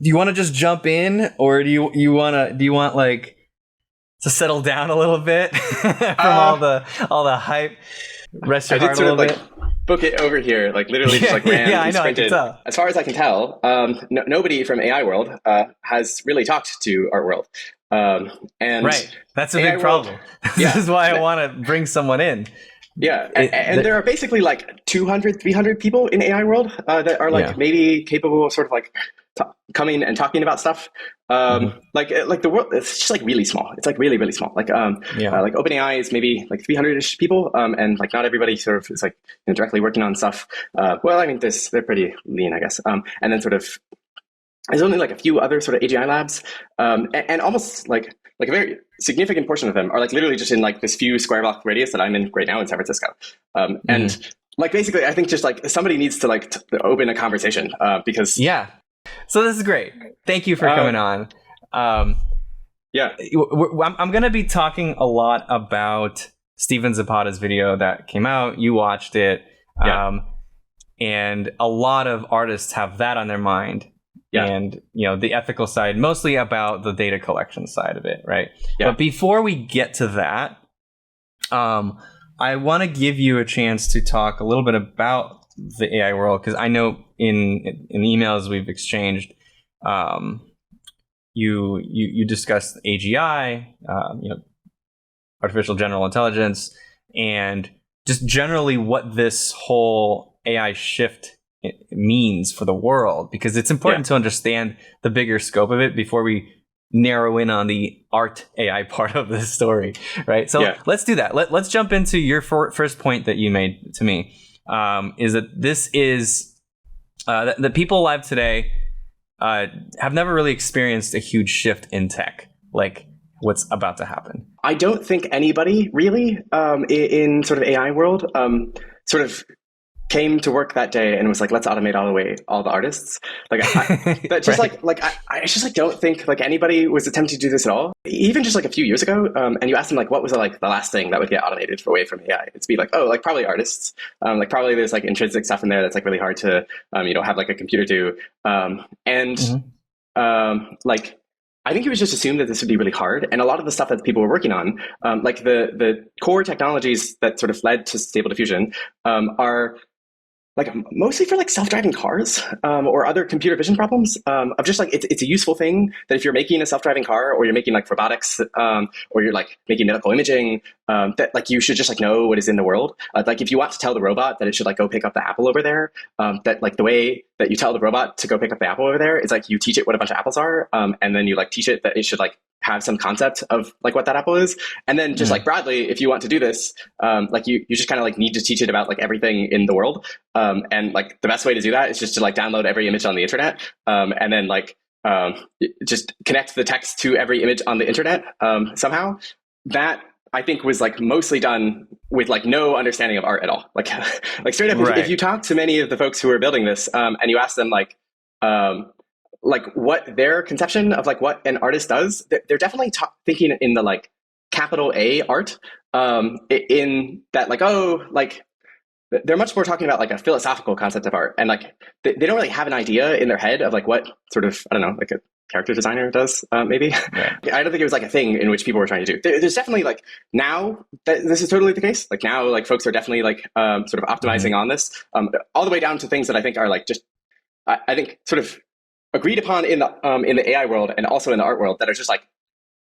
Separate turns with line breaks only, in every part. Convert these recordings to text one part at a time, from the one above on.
you want to just jump in, or do you want like to settle down a little bit from all the hype? Rest your heart a little bit.
Book it over here, like literally just like ran and sprinted. As far as I can tell, nobody from AI world has really talked to art world. And
right, that's a big problem. This is why I want to bring someone in.
Yeah, and there are basically like 200, 300 people in AI world that are like maybe capable of sort of like coming and talking about stuff. Like the world, it's just like really small. It's like really, really small. Like like OpenAI is maybe like 300-ish people, and like not everybody sort of is like directly working on stuff. Well, I mean, they're pretty lean, I guess. And then sort of there's only like a few other sort of AGI labs, and almost like a very significant portion of them are like literally just in like this few square block radius that I'm in right now in San Francisco. And like basically, I think just like somebody needs to like open a conversation because
So this is great. Thank you for coming on. I'm going to be talking a lot about Steven Zapata's video that came out. You watched it. And a lot of artists have that on their mind. And, the ethical side, mostly about the data collection side of it, right? But before we get to that, I want to give you a chance to talk a little bit about the AI world, because I know in emails we've exchanged, you discussed AGI, artificial general intelligence, and just generally what this whole AI shift means for the world, because it's important to understand the bigger scope of it before we narrow in on the art AI part of this story, right? So let's do that. Let's jump into your first point that you made to me. Is that this is that people alive today have never really experienced a huge shift in tech, like what's about to happen.
I don't think anybody really in sort of AI world sort of came to work that day and was like, let's automate all the artists. Like that just I just like don't think like anybody was attempting to do this at all. Even just like a few years ago, and you asked them like what was like the last thing that would get automated away from AI, it'd be like, oh, like probably artists. Like probably there's like intrinsic stuff in there that's like really hard to have like a computer do. Like I think it was just assumed that this would be really hard. And a lot of the stuff that people were working on, like the core technologies that sort of led to Stable Diffusion, are like mostly for like self-driving cars or other computer vision problems of just like it's a useful thing that if you're making a self-driving car or you're making like robotics or you're like making medical imaging, that like you should just like know what is in the world. Like if you want to tell the robot that it should like go pick up the apple over there, that like the way that you tell the robot to go pick up the apple over there is like you teach it what a bunch of apples are, and then you like teach it that it should like have some concept of like what that apple is. And then just like broadly, if you want to do this, like you just kind of like need to teach it about like everything in the world. And like the best way to do that is just to like download every image on the internet. And then like just connect the text to every image on the internet somehow. That I think was like mostly done with like no understanding of art at all. Like straight up, if you talk to many of the folks who are building this and you ask them like what their conception of like what an artist does, they're definitely thinking in the like capital A art, in that like, oh, like they're much more talking about like a philosophical concept of art, and like they don't really have an idea in their head of like what sort of, I don't know, like a character designer does, maybe. I don't think it was like a thing in which people were trying to do. There's definitely like now that this is totally the case. Like now, like folks are definitely like sort of optimizing on this, all the way down to things that I think are like just, I think sort of agreed upon in the AI world and also in the art world that are just like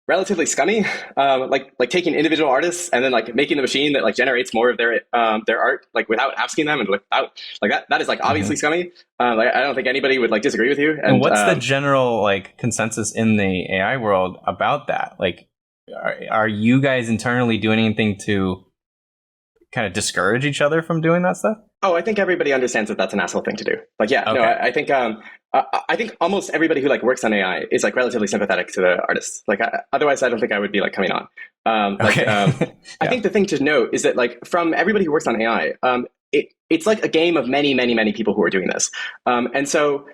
relatively scummy, like taking individual artists and then like making the machine that like generates more of their art like without asking them and without like that is like obviously scummy. Like I don't think anybody would like disagree with you.
And what's the general like consensus in the AI world about that? Like, are you guys internally doing anything to kind of discourage each other from doing that stuff?
Oh, I think everybody understands that that's an asshole thing to do. Like, I think almost everybody who like works on AI is like relatively sympathetic to the artists. Like, otherwise, I don't think I would be like coming on. I think the thing to note is that like from everybody who works on AI, it's like a game of many, many, many people who are doing this. And so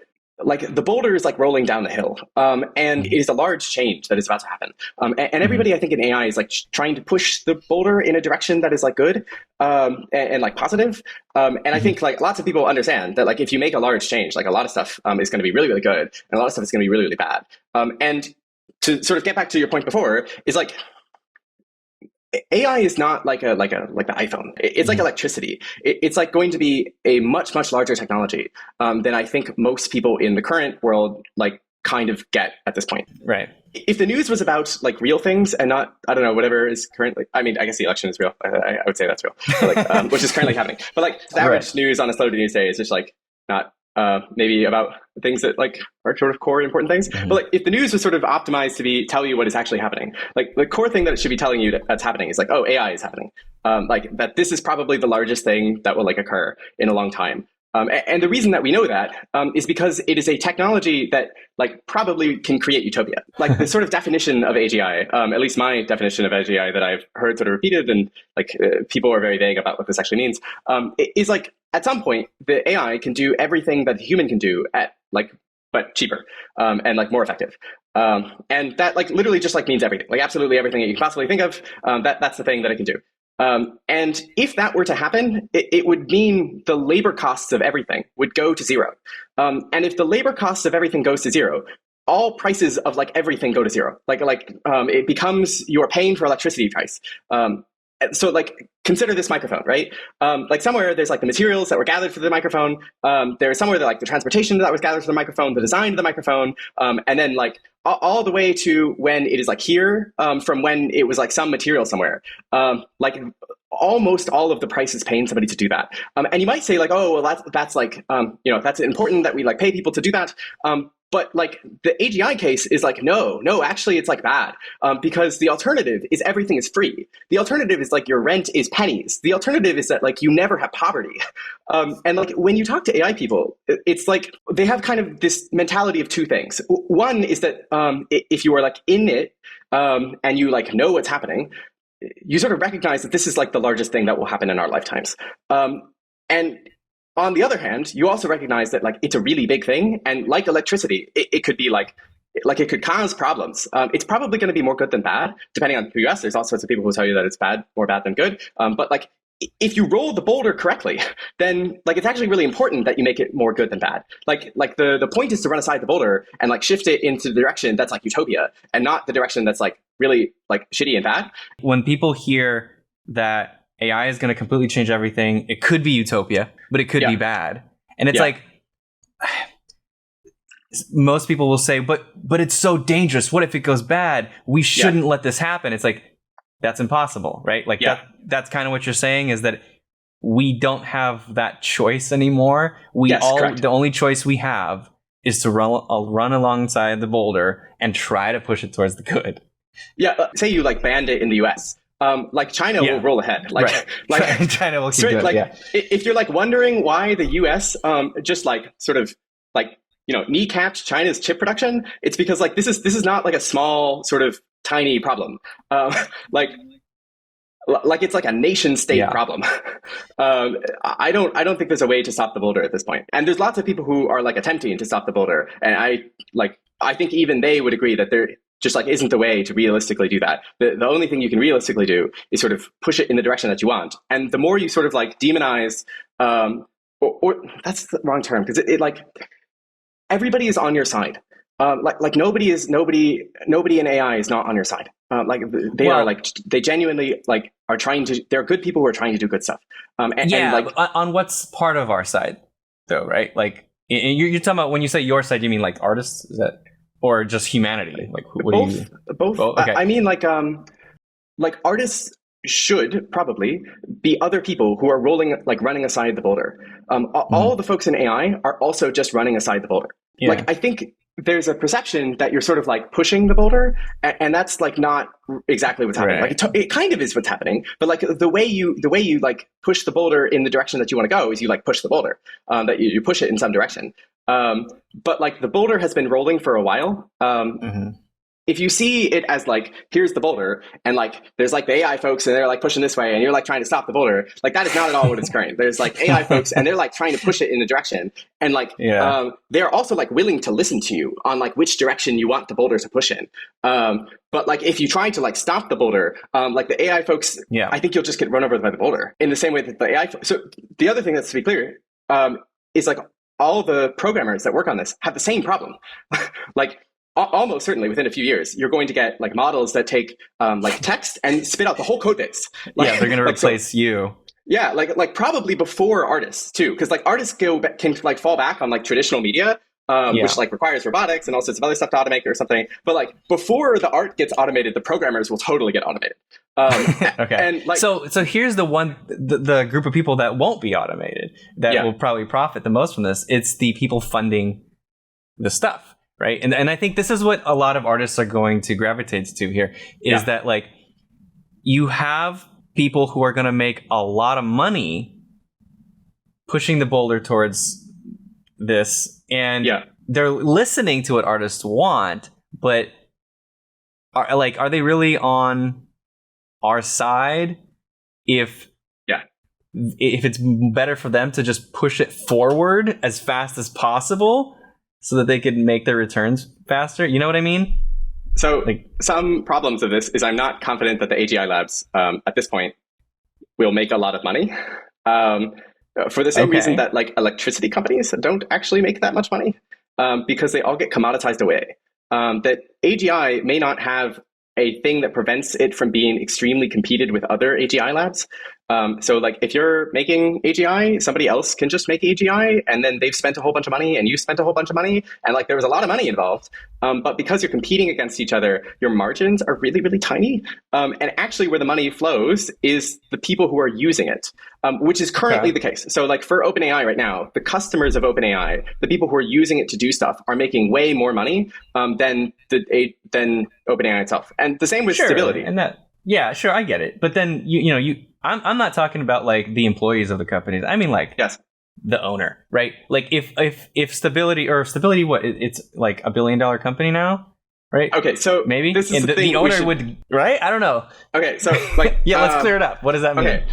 like the boulder is like rolling down the hill, and it is a large change that is about to happen. And everybody, I think, in AI is like trying to push the boulder in a direction that is like good, and like positive. And I think like lots of people understand that like if you make a large change, like a lot of stuff is going to be really, really good, and a lot of stuff is going to be really, really bad. And to sort of get back to your point before, is like AI is not like the iPhone. It's like electricity. It's like going to be a much, much larger technology than I think most people in the current world like kind of get at this point.
Right.
If the news was about like real things and not, I don't know, whatever is currently, I mean, I guess the election is real. I would say that's real, but, like, which is currently happening. But like the average news on a slow news day is just like not maybe about things that like are sort of core important things. But like if the news was sort of optimized to tell you what is actually happening, like the core thing that it should be telling you that's happening is like, oh, AI is happening. Like that this is probably the largest thing that will like occur in a long time. And the reason that we know that is because it is a technology that like probably can create utopia. Like the sort of definition of AGI, at least my definition of AGI that I've heard sort of repeated, and like people are very vague about what this actually means, is like at some point the AI can do everything that the human can do at like but cheaper and like more effective. And that like literally just like means everything, like absolutely everything that you can possibly think of. That's the thing that it can do. And if that were to happen, it would mean the labor costs of everything would go to zero. And if the labor costs of everything goes to zero, all prices of like everything go to zero. It becomes you're paying for electricity price. So like consider this microphone, right? Like somewhere there's like the materials that were gathered for the microphone. There's somewhere that like the transportation that was gathered for the microphone, the design of the microphone, and then like all the way to when it is like here, from when it was like some material somewhere. Like almost all of the price is paying somebody to do that. And you might say like, oh, well, that's like, that's important that we like pay people to do that. But like the AGI case is like, no, actually it's like bad, because the alternative is everything is free. The alternative is like your rent is pennies. The alternative is that like you never have poverty. And like when you talk to AI people, it's like they have kind of this mentality of two things. One is that if you are like in it and you like know what's happening, you sort of recognize that this is like the largest thing that will happen in our lifetimes. And on the other hand, you also recognize that like it's a really big thing, and like electricity, it could be like it could cause problems. It's probably going to be more good than bad, depending on who you ask. There's all sorts of people who tell you that it's more bad than good. But like if you roll the boulder correctly, then like it's actually really important that you make it more good than bad. Like the point is to run aside the boulder and like shift it into the direction that's like utopia, and not the direction that's like really like shitty and bad.
When people hear that AI is going to completely change everything, it could be utopia, but it could be bad. And it's like, most people will say, but it's so dangerous. What if it goes bad? We shouldn't let this happen. It's like, that's impossible, right? Like that's kind of what you're saying, is that we don't have that choice anymore. The only choice we have is to run alongside the boulder and try to push it towards the good.
Yeah. Say you like banned it in the US. Like China will roll ahead. Like
China will keep doing it.
If you're like wondering why the US just like sort of like kneecapped China's chip production, it's because like this is not like a small sort of tiny problem. Like it's like a nation state problem. I don't think there's a way to stop the boulder at this point. And there's lots of people who are like attempting to stop the boulder, and I think even they would agree that there just like isn't the way to realistically do that. The only thing you can realistically do is sort of push it in the direction that you want. And the more you sort of like demonize, or that's the wrong term, because it like everybody is on your side. Like nobody in AI is not on your side. Like they genuinely like are trying to. There are good people who are trying to do good stuff. And like
on what's part of our side, though, right? Like you're talking about, when you say your side, you mean like artists? Is that? Or just humanity? Like what
both,
do you?
Both. Okay. I mean, like artists should probably be other people who are running aside the boulder. All the folks in AI are also just running aside the boulder. Yeah. Like I think there's a perception that you're sort of like pushing the boulder, and that's like not exactly what's happening.
Right.
Like it kind of is what's happening, but like the way you like push the boulder in the direction that you want to go is you like push the boulder, that you push it in some direction. But like the boulder has been rolling for a while. if you see it as like, here's the boulder, and like there's like the AI folks and they're like pushing this way and you're like trying to stop the boulder, like that is not at all what it's current. There's like AI folks and they're like trying to push it in a direction, and like they're also like willing to listen to you on like which direction you want the boulder to push in. But like if you try to like stop the boulder, like the AI folks, I think you'll just get run over by the boulder in the same way that the AI. So the other thing that's to be clear is like all the programmers that work on this have the same problem. Like almost certainly within a few years, you're going to get like models that take like text and spit out the whole code base. Like,
they're going to replace you.
Yeah, like probably before artists too, because like artists can like fall back on like traditional media, which like requires robotics and all sorts of other stuff to automate or something. But like before the art gets automated, the programmers will totally get automated.
Okay.
And like,
so here's the group of people that won't be automated that will probably profit the most from this. It's the people funding the stuff, right? And I think this is what a lot of artists are going to gravitate to here is that like you have people who are going to make a lot of money pushing the boulder towards this, and they're listening to what artists want, but are they really on our side if it's better for them to just push it forward as fast as possible so that they can make their returns faster? You know what I mean?
So like, some problems of this is I'm not confident that the AGI labs at this point will make a lot of money for the same reason that like electricity companies don't actually make that much money because they all get commoditized away. That AGI may not have a thing that prevents it from being extremely competed with other AGI labs. So like if you're making AGI, somebody else can just make AGI and then they've spent a whole bunch of money and you spent a whole bunch of money and like there was a lot of money involved. But because you're competing against each other, your margins are really, really tiny. And actually where the money flows is the people who are using it, which is currently the case. So like for OpenAI right now, the customers of OpenAI, the people who are using it to do stuff are making way more money than OpenAI itself. And the same with stability.
And that, sure, I get it. But then I'm not talking about like the employees of the companies. I mean like the owner, right? Like if stability, what it's like $1 billion company now, right?
Okay, so
maybe
this is
the owner would, right? I don't know.
Okay, so like
let's clear it up. What does that mean?
Okay.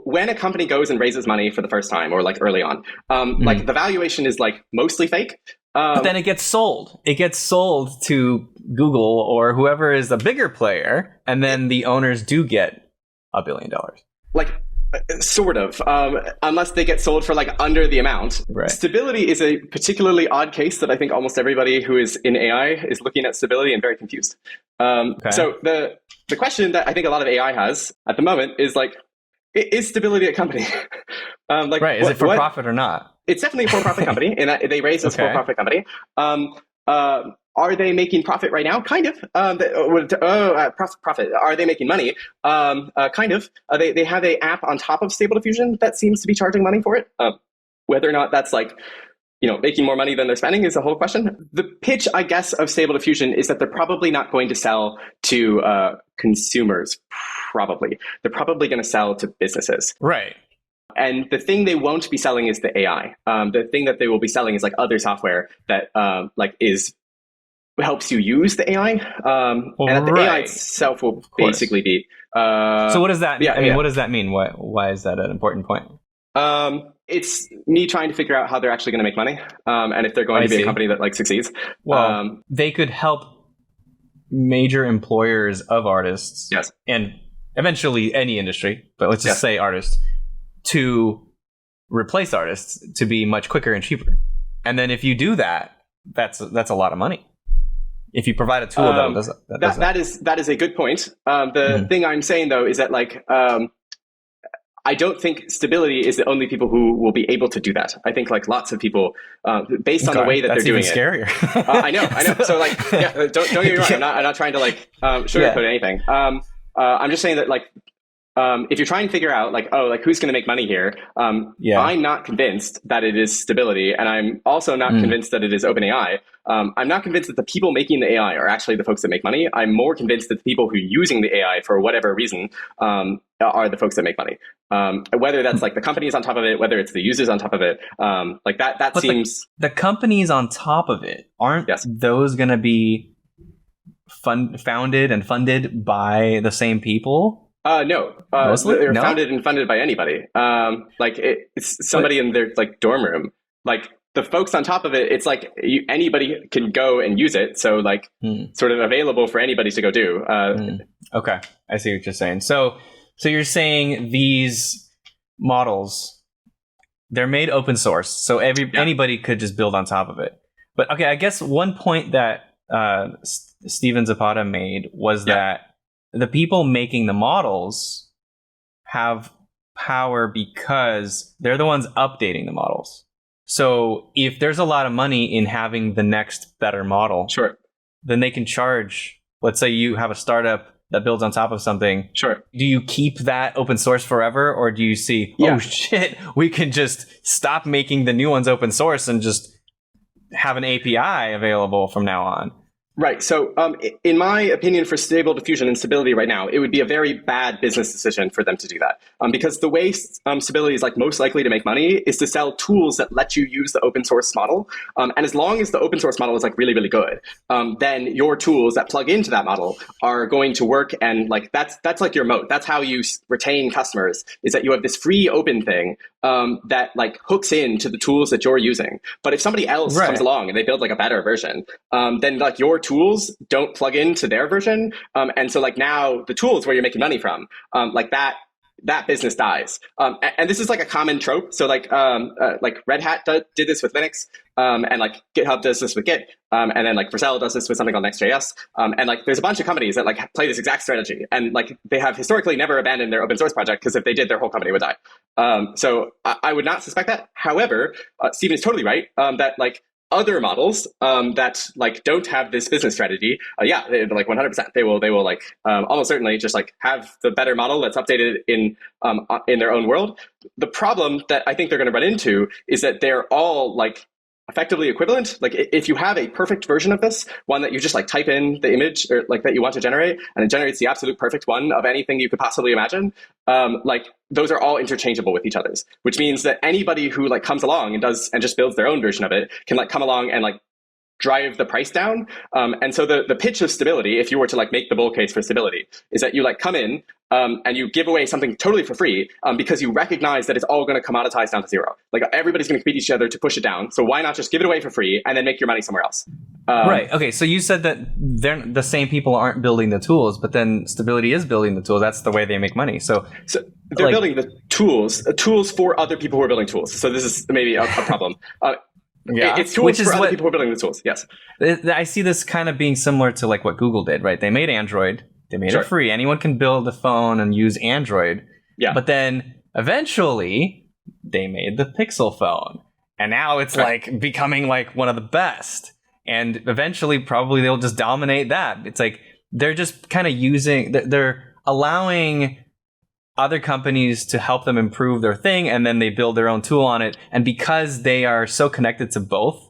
When a company goes and raises money for the first time or like early on, like the valuation is like mostly fake.
But then it gets sold. It gets sold to Google or whoever is a bigger player, and then the owners do get $1 billion.
Like, sort of, unless they get sold for like under the amount.
Right.
Stability is a particularly odd case that I think almost everybody who is in AI is looking at stability and very confused. So the question that I think a lot of AI has at the moment is like, is stability a company? Like,
is it for profit or not?
It's definitely a for-profit company, in that they raise as a for-profit company. Are they making profit right now? Kind of. Profit. Are they making money? Kind of. They have an app on top of Stable Diffusion that seems to be charging money for it. Whether or not that's like, making more money than they're spending is a whole question. The pitch, I guess, of Stable Diffusion is that they're probably not going to sell to consumers. Probably. They're probably going to sell to businesses.
Right.
And the thing they won't be selling is the AI. The thing that they will be selling is like other software that helps you use the AI. And that the AI itself will basically be.
So what does that mean? What does that mean? Why is that an important point?
It's me trying to figure out how they're actually going to make money, and if they're going to be a company that like succeeds.
Well, they could help major employers of artists, and eventually any industry, but let's just say artists, to replace artists to be much quicker and cheaper. And then if you do that, that's a lot of money. If you provide a tool
that is a good point. The thing I'm saying though is that like I don't think stability is the only people who will be able to do that. I think like lots of people, based on the way that they're doing
scarier.
I know. So like, don't get me wrong. I'm not trying to like sugarcoat anything. I'm just saying that like, if you're trying to figure out like, who's going to make money here? I'm not convinced that it is stability. And I'm also not convinced that it is OpenAI. I'm not convinced that the people making the AI are actually the folks that make money. I'm more convinced that the people who are using the AI for whatever reason are the folks that make money. Whether that's like the companies on top of it, whether it's the users on top of it, like that
but
seems...
The companies on top of it, aren't those going to be founded and funded by the same people?
No,
Mostly?
they're
No?
founded and funded by anybody. Like it's somebody in their like dorm room. Like the folks on top of it, it's like anybody can go and use it. So like sort of available for anybody to go do.
Okay, I see what you're saying. So you're saying these models, they're made open source, so anybody could just build on top of it. But okay, I guess one point that Steven Zapata made was that the people making the models have power because they're the ones updating the models. So if there's a lot of money in having the next better model, then they can charge. Let's say you have a startup that builds on top of something. Do you keep that open source forever, or do you see, oh shit, we can just stop making the new ones open source and just have an API available from now on?
Right. So in my opinion, for Stable Diffusion and Stability right now, it would be a very bad business decision for them to do that. Because the way Stability is like most likely to make money is to sell tools that let you use the open source model. And as long as the open source model is like really, really good, then your tools that plug into that model are going to work. And like that's like your moat. That's how you retain customers, is that you have this free open thing that like hooks into the tools that you're using. But if somebody else comes along and they build like a better version, then like your tools don't plug into their version. And so like now the tools where you're making money from, like that business dies. And this is like a common trope. So like Red Hat did this with Linux, and like GitHub does this with Git. And then like Vercel does this with something called Next.js. And like there's a bunch of companies that like play this exact strategy. And like they have historically never abandoned their open source project, because if they did, their whole company would die. So I would not suspect that. However, Stephen is totally right that like other models that like don't have this business strategy, they're like 100%. They will like almost certainly just like have the better model that's updated in their own world. The problem that I think they're going to run into is that they're all like effectively equivalent. Like if you have a perfect version of this, one that you just like type in the image or like that you want to generate, and it generates the absolute perfect one of anything you could possibly imagine, like those are all interchangeable with each other's, which means that anybody who like comes along and just builds their own version of it can like come along and like drive the price down. And so the pitch of Stability, if you were to like make the bull case for Stability, is that you like come in and you give away something totally for free because you recognize that it's all going to commoditize down to zero. Like everybody's going to compete each other to push it down. So why not just give it away for free and then make your money somewhere else?
Right. Okay. So you said that they're the same people aren't building the tools, but then Stability is building the tools. That's the way they make money. So
they're building the tools for other people who are building tools. So this is maybe a problem. It's tools for other people who are building the tools. Yes.
I see this kind of being similar to like what Google did, right? They made Android. They made it free. Anyone can build a phone and use Android. Yeah. But then eventually they made the Pixel phone. And now it's like becoming like one of the best. And eventually probably they'll just dominate that. It's like they're just kind of they're allowing other companies to help them improve their thing, and then they build their own tool on it. And because they are so connected to both,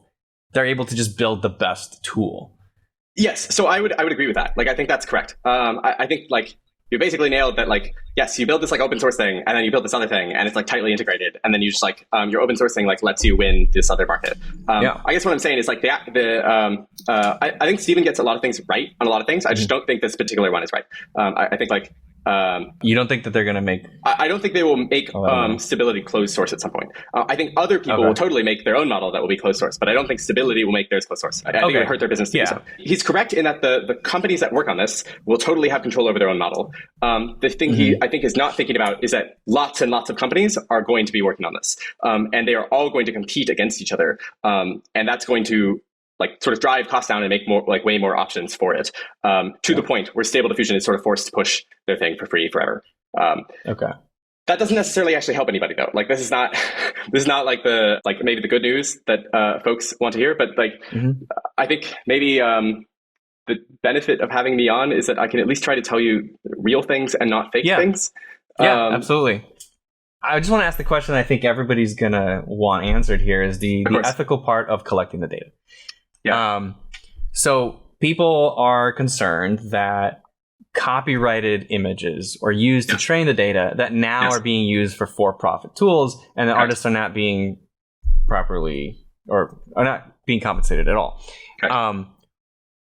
they're able to just build the best tool.
Yes, so I would agree with that. Like I think that's correct. I think like you basically nailed that. Like yes, you build this like open source thing, and then you build this other thing, and it's like tightly integrated, and then you just like your open source thing like lets you win this other market. I guess what I'm saying is like I think Stephen gets a lot of things right on a lot of things. I just don't think this particular one is right. I think like.
You don't think that they're going to make...
I don't think they will make Stability closed source at some point. I think other people will totally make their own model that will be closed source, but I don't think Stability will make theirs closed source. I think it would hurt their business to do so. He's correct in that the companies that work on this will totally have control over their own model. The thing he, I think, is not thinking about is that lots and lots of companies are going to be working on this. And they are all going to compete against each other. And that's going to like sort of drive costs down and make more like way more options for it, to the point where Stable Diffusion is sort of forced to push their thing for free forever. That doesn't necessarily actually help anybody though. Like this is not like the like maybe the good news that folks want to hear, but like I think maybe the benefit of having me on is that I can at least try to tell you real things and not fake things.
Yeah, absolutely. I just want to ask the question I think everybody's gonna want answered here is the ethical part of collecting the data. So people are concerned that copyrighted images are used to train the data that now are being used for for-profit tools, and the artists are not being properly or are not being compensated at all.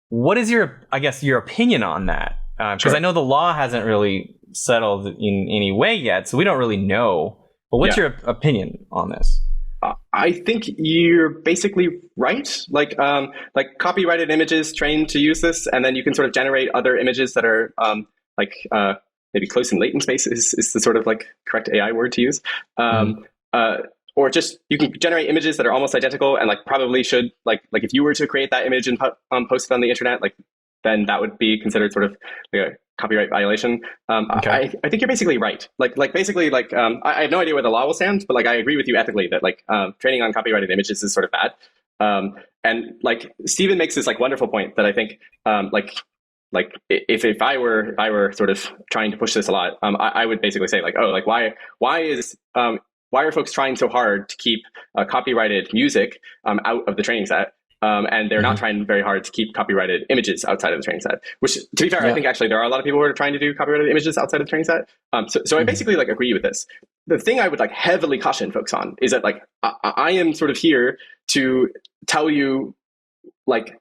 what is your opinion on that? Because
Sure.
I know the law hasn't really settled in any way yet, so we don't really know. But what's your opinion on this?
I think you're basically right. Like copyrighted images trained to use this, and then you can sort of generate other images that are maybe close in latent space is the sort of like correct AI word to use. Or just you can generate images that are almost identical and like probably should like if you were to create that image and post it on the internet, like then that would be considered sort of like a copyright violation. I think you're basically right. I have no idea where the law will stand, but like I agree with you ethically that like training on copyrighted images is sort of bad. And like Stephen makes this like wonderful point that I think if I were sort of trying to push this a lot, I would basically say like, oh, like why are folks trying so hard to keep copyrighted music out of the training set? And they're not trying very hard to keep copyrighted images outside of the training set, which, to be fair, I think actually there are a lot of people who are trying to do copyrighted images outside of the training set. So I basically like agree with this. The thing I would like heavily caution folks on is that like I am sort of here to tell you like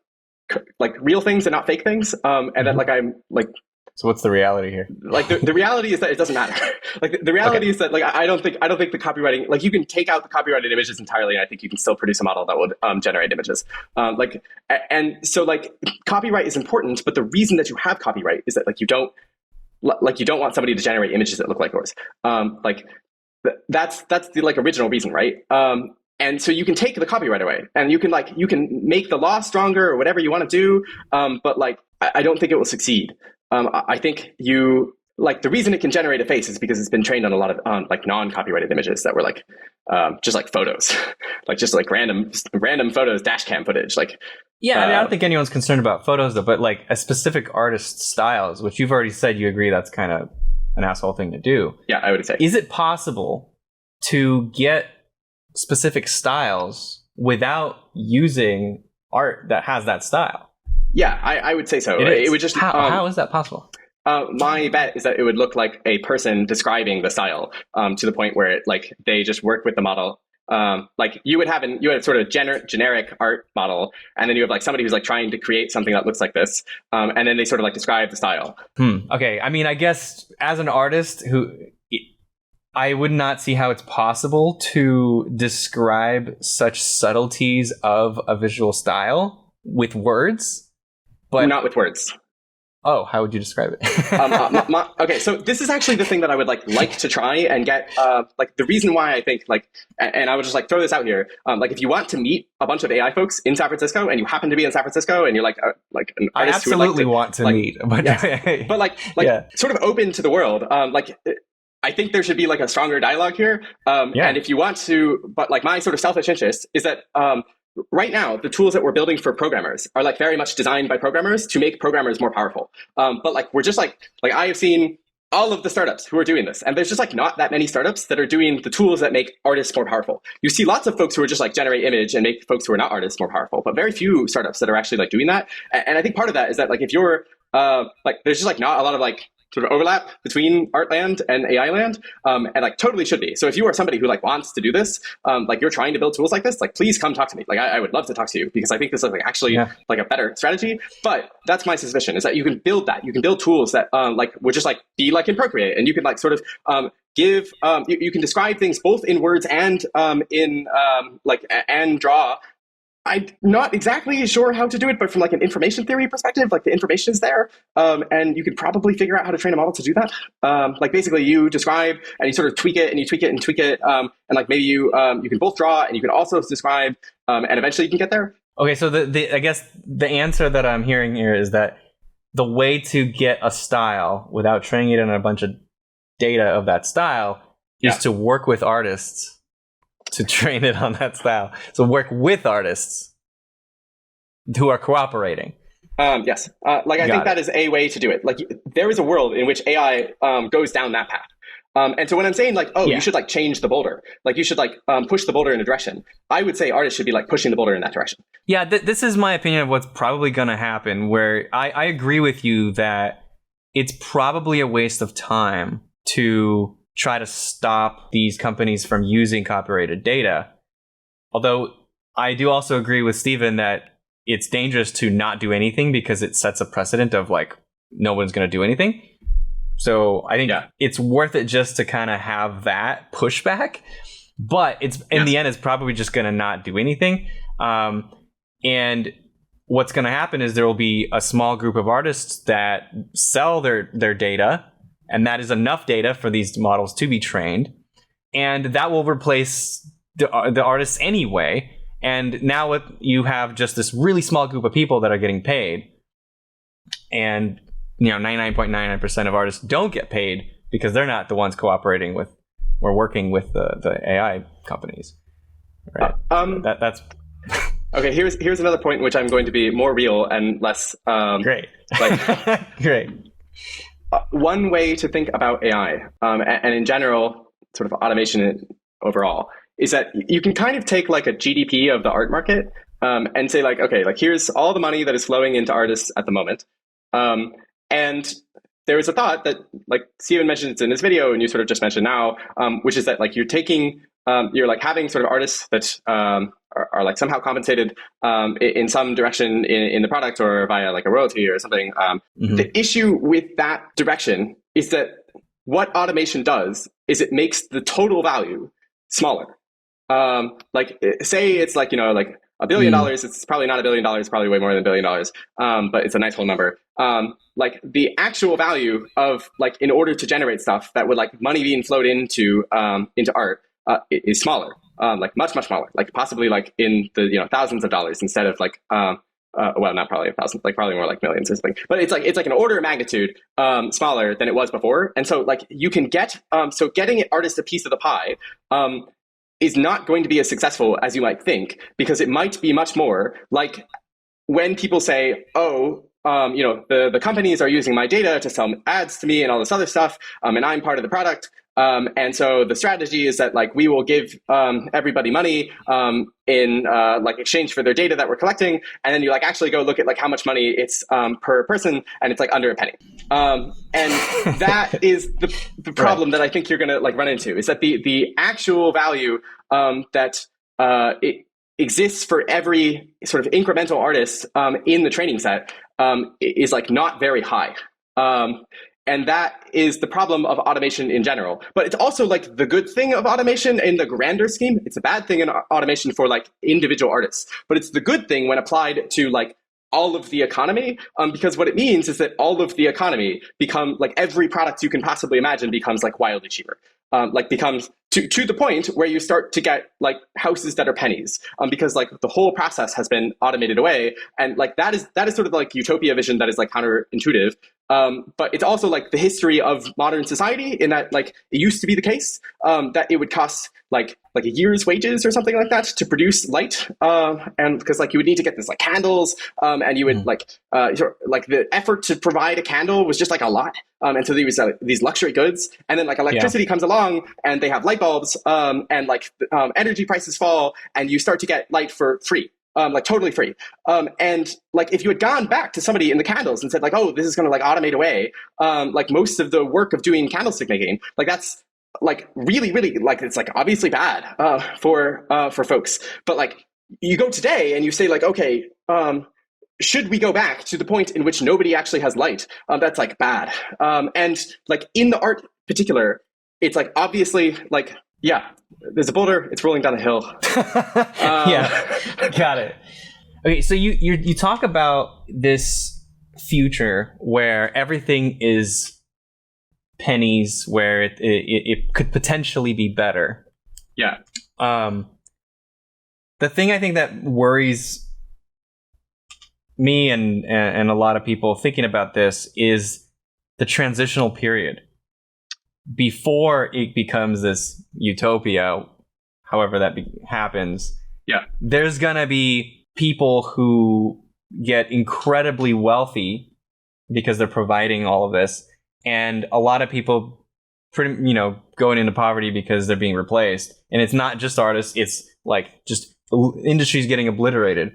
real things and not fake things. And that like I'm like.
So what's the reality here?
Like the reality is that it doesn't matter. Like the reality is that like I don't think the copywriting, like you can take out the copyrighted images entirely, and I think you can still produce a model that would generate images. And so like copyright is important, but the reason that you have copyright is that like you don't want somebody to generate images that look like yours. That's the like original reason, right? And so you can take the copyright away, and you can make the law stronger or whatever you want to do, but like I don't think it will succeed. I think the reason it can generate a face is because it's been trained on a lot of like non-copyrighted images that were like just like photos, like just like random photos, dash cam footage. Like
I mean, I don't think anyone's concerned about photos though, but like a specific artist's styles, which you've already said you agree that's kind of an asshole thing to do.
Yeah, I would say.
Is it possible to get specific styles without using art that has that style?
Yeah, I would say so. It would just
how is that possible?
My bet is that it would look like a person describing the style to the point where they just work with the model. Like you would have sort of generic art model, and then you have like somebody who's like trying to create something that looks like this, and then they sort of like describe the style.
Okay, I mean, I guess as an artist I would not see how it's possible to describe such subtleties of a visual style with words. But
not with words.
Oh, how would you describe it?
Okay, so this is actually the thing that I would like to try and get. Like the reason why I think and I would just like throw this out here. Like if you want to meet a bunch of AI folks in San Francisco, and you happen to be in San Francisco, and you're like an artist,
I absolutely want to meet, but
sort of open to the world. I think there should be like a stronger dialogue here. And if you want to, but like my sort of selfish interest is that. Right now, the tools that we're building for programmers are like very much designed by programmers to make programmers more powerful. But like we're just like I have seen all of the startups who are doing this, and there's just like not that many startups that are doing the tools that make artists more powerful. You see lots of folks who are just like generate image and make folks who are not artists more powerful, but very few startups that are actually like doing that. And I think part of that is that like if you're there's just like not a lot of like sort of overlap between art land and AI land, and like totally should be. So if you are somebody who like wants to do this, like you're trying to build tools like this, like please come talk to me. Like I would love to talk to you because I think this is like actually like a better strategy. But that's my suspicion, is that you can build that. You can build tools that like would just like be like in Procreate, and you can like sort of give you can describe things both in words and in and draw. I'm not exactly sure how to do it, but from like an information theory perspective, like the information is there, and you could probably figure out how to train a model to do that. Like basically, you describe and you sort of tweak it and you tweak it and tweak it, and like maybe you can both draw and you can also describe, and eventually you can get there.
Okay, so I guess the answer that I'm hearing here is that the way to get a style without training it on a bunch of data of that style is to work with artists to train it on that style. So work with artists who are cooperating.
Yes. I think that is a way to do it. Like there is a world in which AI goes down that path. And so when I'm saying you should like change the boulder, like you should like push the boulder in a direction, I would say artists should be like pushing the boulder in that direction.
Yeah, this is my opinion of what's probably going to happen, where I agree with you that it's probably a waste of time to try to stop these companies from using copyrighted data. Although I do also agree with Stephen that it's dangerous to not do anything because it sets a precedent of like no one's going to do anything. So I think it's worth it just to kind of have that pushback, but it's in the end, it's probably just going to not do anything. And what's going to happen is there will be a small group of artists that sell their data, and that is enough data for these models to be trained, and that will replace the artists anyway. And now you have just this really small group of people that are getting paid, and 99.99% of artists don't get paid because they're not the ones cooperating with or working with the AI companies. Right? That's
okay. Here's another point in which I'm going to be more real and less
great.
Like
great.
One way to think about AI and in general, sort of automation overall, is that you can kind of take like a GDP of the art market and say like, okay, like here's all the money that is flowing into artists at the moment. And there is a thought that like Steven mentioned in this video and you sort of just mentioned now, which is that like you're taking, you're like having sort of artists that are like somehow compensated in some direction in the product or via like a royalty or something. The issue with that direction is that what automation does is it makes the total value smaller. Like say it's like, like $1 billion, it's probably not $1 billion, it's probably way more than $1 billion, but it's a nice whole number. Like the actual value of like, in order to generate stuff that would like money being flowed into art is smaller, like much smaller, like possibly like in the, thousands of dollars instead of like, well, not probably 1,000, like probably more like millions or something, but it's like an order of magnitude smaller than it was before. And so like you can get, so getting an artist a piece of the pie is not going to be as successful as you might think, because it might be much more like when people say, oh, the companies are using my data to sell ads to me and all this other stuff, and I'm part of the product. And so the strategy is that like we will give everybody money in like exchange for their data that we're collecting, and then you like actually go look at like how much money it's per person, and it's like under a penny. And that is the problem that I think you're gonna like run into, is that the actual value that it exists for every sort of incremental artist in the training set is like not very high. And that is the problem of automation in general. But it's also like the good thing of automation in the grander scheme. It's a bad thing in automation for like individual artists, but it's the good thing when applied to like all of the economy, because what it means is that all of the economy become like every product you can possibly imagine becomes like wildly cheaper. Like becomes to the point where you start to get like houses that are pennies, because like the whole process has been automated away, and like that is sort of like utopia vision that is like counterintuitive. But it's also like the history of modern society, in that like it used to be the case that it would cost like a year's wages or something like that to produce light, and because like you would need to get this like candles, and you would like the effort to provide a candle was just like a lot, and so there was these luxury goods, and then like electricity comes along and they have light bulbs, and like energy prices fall and you start to get light for free. Like totally free. And like if you had gone back to somebody in the candles and said like, oh, this is going to like automate away like most of the work of doing candlestick making, like that's like really like it's like obviously bad for folks. But like you go today and you say like, okay, should we go back to the point in which nobody actually has light? That's like bad. And like in the art particular, it's like obviously like, yeah, there's a boulder, it's rolling down a hill.
Yeah, got it. Okay, so you talk about this future where everything is pennies, where it could potentially be better.
Yeah.
The thing I think that worries me and a lot of people thinking about this is the transitional period. Before it becomes this utopia, however that happens, there's gonna be people who get incredibly wealthy because they're providing all of this, and a lot of people going into poverty because they're being replaced. And it's not just artists, it's like just industries getting obliterated.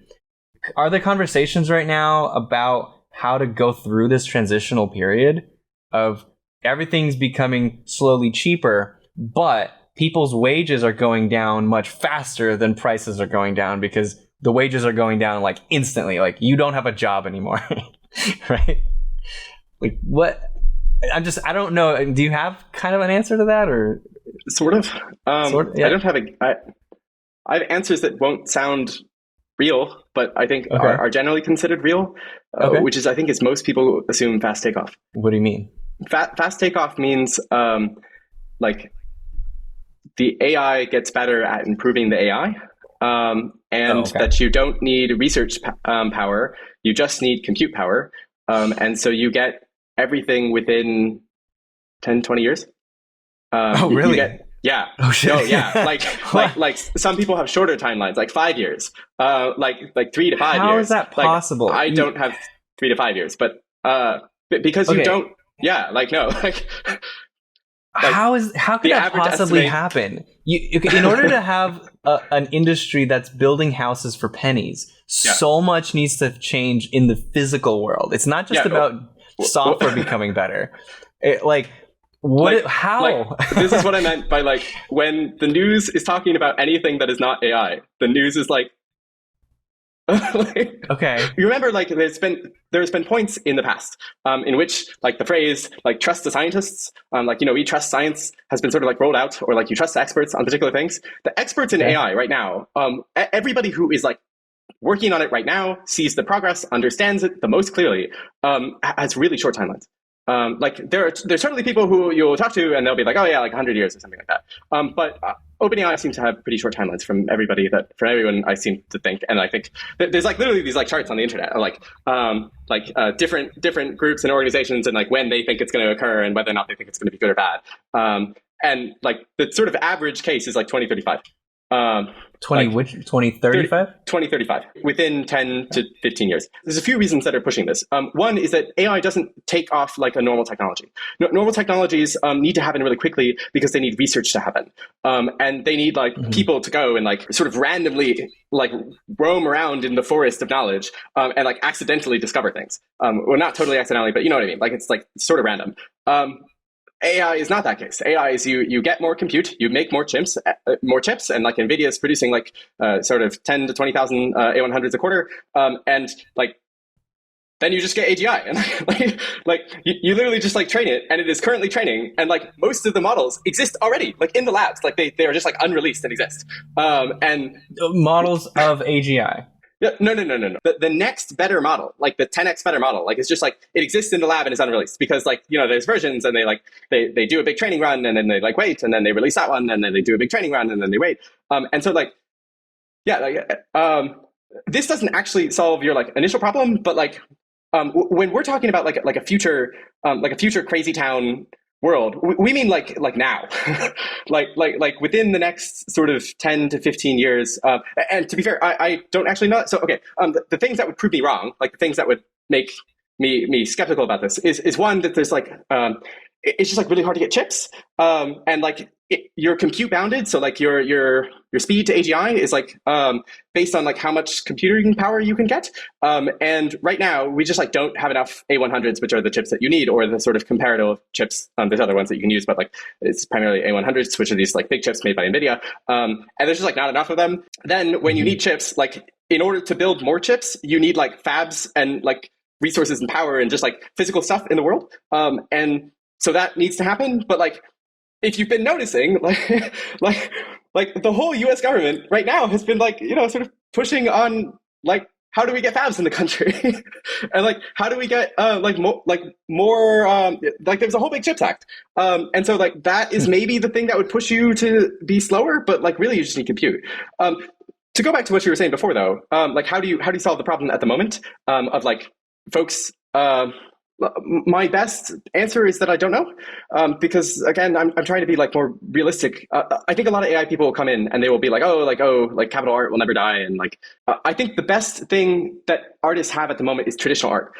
Are there conversations right now about how to go through this transitional period of everything's becoming slowly cheaper, but people's wages are going down much faster than prices are going down because the wages are going down like instantly. Like you don't have a job anymore, right? Like what? I don't know. Do you have kind of an answer to that, or
sort of?
Yeah.
I don't have I have answers that won't sound real, but I think are generally considered real, which is I think is most people assume fast takeoff.
What do you mean?
Fast takeoff means like the AI gets better at improving the AI, and that you don't need research power, you just need compute power, and so you get everything within 10, 20 years.
Really?
Yeah.
Oh shit.
No, yeah. Like some people have shorter timelines, like 5 years, like 3 to 5 years.
How is that possible?
Like, I don't have 3 to 5 years, but because you don't. Yeah. Like no. How could that possibly happen? In order to have an industry that's building houses for pennies, so much needs to change in the physical world. It's not just about software becoming better. How? This is what I meant by like when the news is talking about anything that is not AI, the news is like,
okay.
You remember like there's been points in the past in which like the phrase like trust the scientists, like we trust science has been sort of like rolled out, or like you trust the experts on particular things. The experts in AI right now, everybody who is like working on it right now sees the progress, understands it the most clearly, has really short timelines. Like there's certainly people who you'll talk to and they'll be like, oh yeah, like 100 years or something like that. But OpenAI seems to have pretty short timelines from everyone I seem to think. And I think there's like literally these like charts on the internet, like different groups and organizations and like when they think it's going to occur and whether or not they think it's going to be good or bad. And like the sort of average case is like 2035.
2035?
2035, within 10 to 15 years. There's a few reasons that are pushing this. One is that AI doesn't take off like a normal technology. Normal technologies need to happen really quickly because they need research to happen. And they need like people to go and like sort of randomly like roam around in the forest of knowledge and like accidentally discover things. Well, not totally accidentally, but you know what I mean? Like it's like sort of random. AI is not that case. AI is you get more compute, you make more chips, and like NVIDIA is producing like sort of 10 to 20,000 A100s a quarter, and like then you just get AGI, and like you literally just like train it, and it is currently training, and like most of the models exist already, like in the labs, like they are just like unreleased and exist, and
models of AGI.
Yeah, no. The next better model, like the 10x better model, like it's just like it exists in the lab and is unreleased because like there's versions and they do a big training run and then they like wait and then they release that one and then they do a big training run and then they wait. And so like this doesn't actually solve your like initial problem, but like when we're talking about like a future crazy town world, we mean like now, like within the next sort of 10 to 15 years. And to be fair, I don't actually know. So, okay. The things that would prove me wrong, like the things that would make me skeptical about this is one that there's like, it's just like really hard to get chips. And like you're compute bounded. So like your speed to AGI is like based on like how much computing power you can get. And right now we just like don't have enough A100s, which are the chips that you need, or the sort of comparative chips. There's other ones that you can use, but like it's primarily A100s, which are these like big chips made by NVIDIA. And there's just like not enough of them. Then when you need chips, like in order to build more chips, you need like fabs and like resources and power and just like physical stuff in the world. And so that needs to happen. But like, if you've been noticing, like the whole U.S. government right now has been like, sort of pushing on like, how do we get fabs in the country? And like, how do we get more like there's a whole big CHIPS Act. And so like that is maybe the thing that would push you to be slower, but like really you just need compute. To go back to what you were saying before though, like how do you solve the problem at the moment of like folks my best answer is that I don't know, because again, I'm trying to be like more realistic. I think a lot of AI people will come in and they will be like, like capital art will never die, and like I think the best thing that artists have at the moment is traditional art,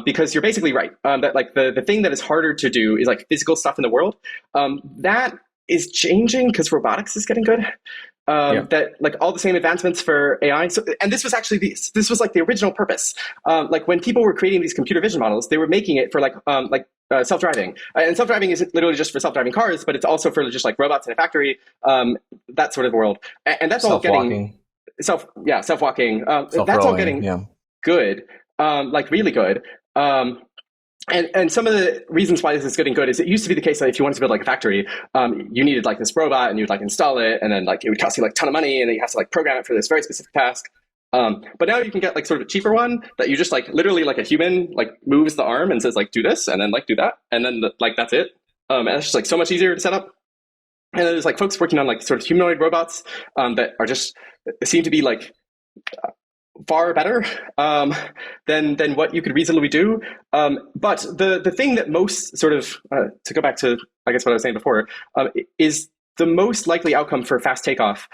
because you're basically right that like the thing that is harder to do is like physical stuff in the world. That is changing because robotics is getting good. That like all the same advancements for AI. So, and this was actually this was like the original purpose. Like when people were creating these computer vision models, they were making it for like self-driving. And self-driving isn't literally just for self-driving cars, but it's also for just like robots in a factory, that sort of world. And that's all getting self-walking. That's all
Self-rolling,
getting
yeah.
good, like really good. And some of the reasons why this is getting good is it used to be the case that if you wanted to build like a factory, you needed like this robot and you'd like install it, and then like it would cost you like a ton of money, and then you have to like program it for this very specific task. But now you can get like sort of a cheaper one that you just like literally like a human like moves the arm and says like do this and then like do that, and then like that's it. And it's just like so much easier to set up. And then there's like folks working on like sort of humanoid robots that are just seem to be like far better than what you could reasonably do. But the thing that most sort of, to go back to, I guess, what I was saying before, is the most likely outcome for fast takeoff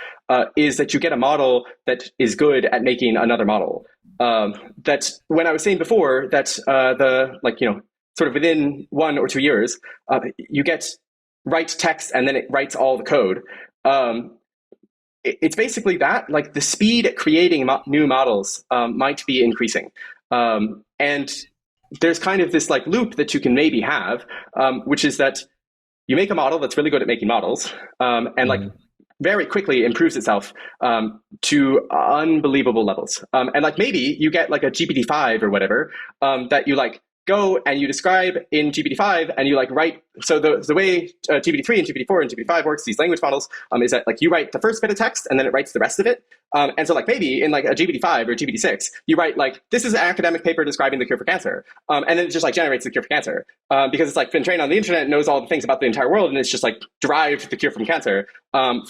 is that you get a model that is good at making another model. That when I was saying before that sort of within 1 or 2 years, you get write text and then it writes all the code. It's basically that, like the speed at creating new models might be increasing. And there's kind of this like loop that you can maybe have, which is that you make a model that's really good at making models and like very quickly improves itself to unbelievable levels. And like maybe you get like a GPT-5 or whatever that you like go and you describe in GPT-5 and you like write. So the way GPT-3 and GPT-4 and GPT-5 works, these language models, is that like you write the first bit of text and then it writes the rest of it. And so like maybe in like a GPT-5 or GPT-6, you write like, this is an academic paper describing the cure for cancer. And then it just like generates the cure for cancer because it's like been trained on the internet, knows all the things about the entire world, and it's just like derived the cure from cancer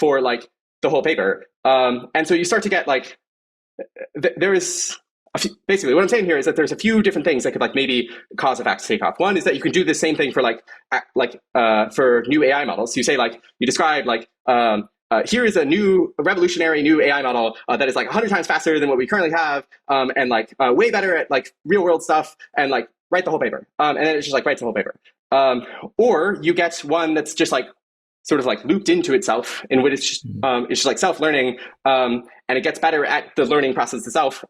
for like the whole paper. And so you start to get like, there is... Basically, what I'm saying here is that there's a few different things that could like maybe cause a fast takeoff. One is that you can do the same thing for for new AI models. So you say like you describe like here is a revolutionary new AI model that is like 100 times faster than what we currently have, and like way better at like real world stuff, and like write the whole paper, and then it just like writes the whole paper. Or you get one that's just like sort of like looped into itself, in which it's just like self-learning, and it gets better at the learning process itself.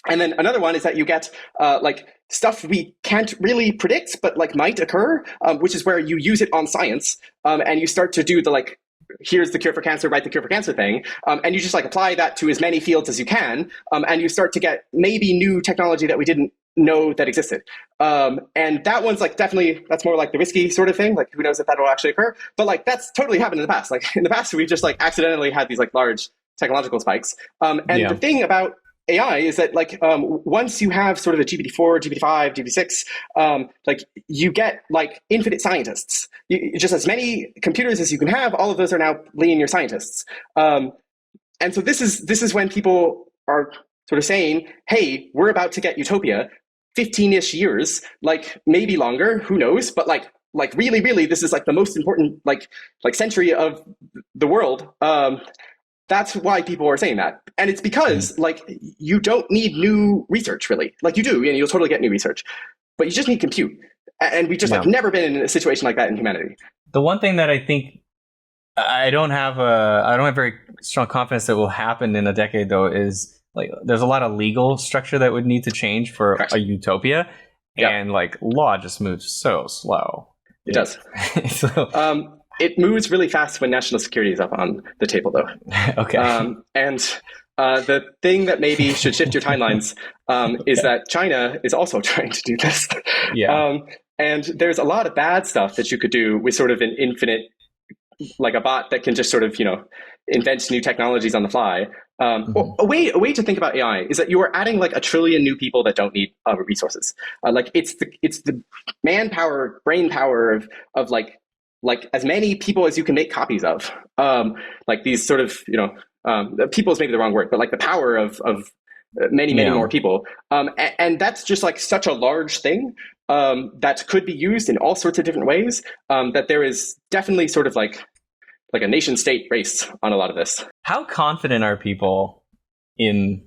And then another one is that you get like stuff we can't really predict, but like might occur, which is where you use it on science, and you start to do the like, here's the cure for cancer, write the cure for cancer thing, and you just like apply that to as many fields as you can, and you start to get maybe new technology that we didn't know that existed. And that one's like definitely, that's more like the risky sort of thing. Like who knows if that will actually occur? But like that's totally happened in the past. Like in the past, we've just like accidentally had these like large technological spikes. The thing about AI is that like once you have sort of the GPT-4, GPT-5, GPT-6, like you get like infinite scientists. Just as many computers as you can have, all of those are now linear scientists. And so this is when people are sort of saying, hey, we're about to get utopia, 15-ish years, like maybe longer, who knows? But like really, really, this is like the most important like century of the world. That's why people are saying that. And it's because like you don't need new research really. Like you do, and you'll totally get new research, but you just need compute. And we just like never been in a situation like that in humanity.
The one thing that I think I don't have very strong confidence that will happen in a decade though is like there's a lot of legal structure that would need to change for a utopia. And like law just moves so slow.
It does. So, it moves really fast when national security is up on the table, though.
Okay.
And the thing that maybe should shift your timelines is that China is also trying to do this. And there's a lot of bad stuff that you could do with sort of an infinite, like a bot that can just sort of, invent new technologies on the fly. A way to think about AI is that you are adding like 1 trillion new people that don't need resources. Like it's the manpower, brain power of like as many people as you can make copies of, like these sort of, people is maybe the wrong word, but like the power of many more people. And that's just like such a large thing that could be used in all sorts of different ways, that there is definitely sort of like a nation state race on a lot of this.
How confident are people in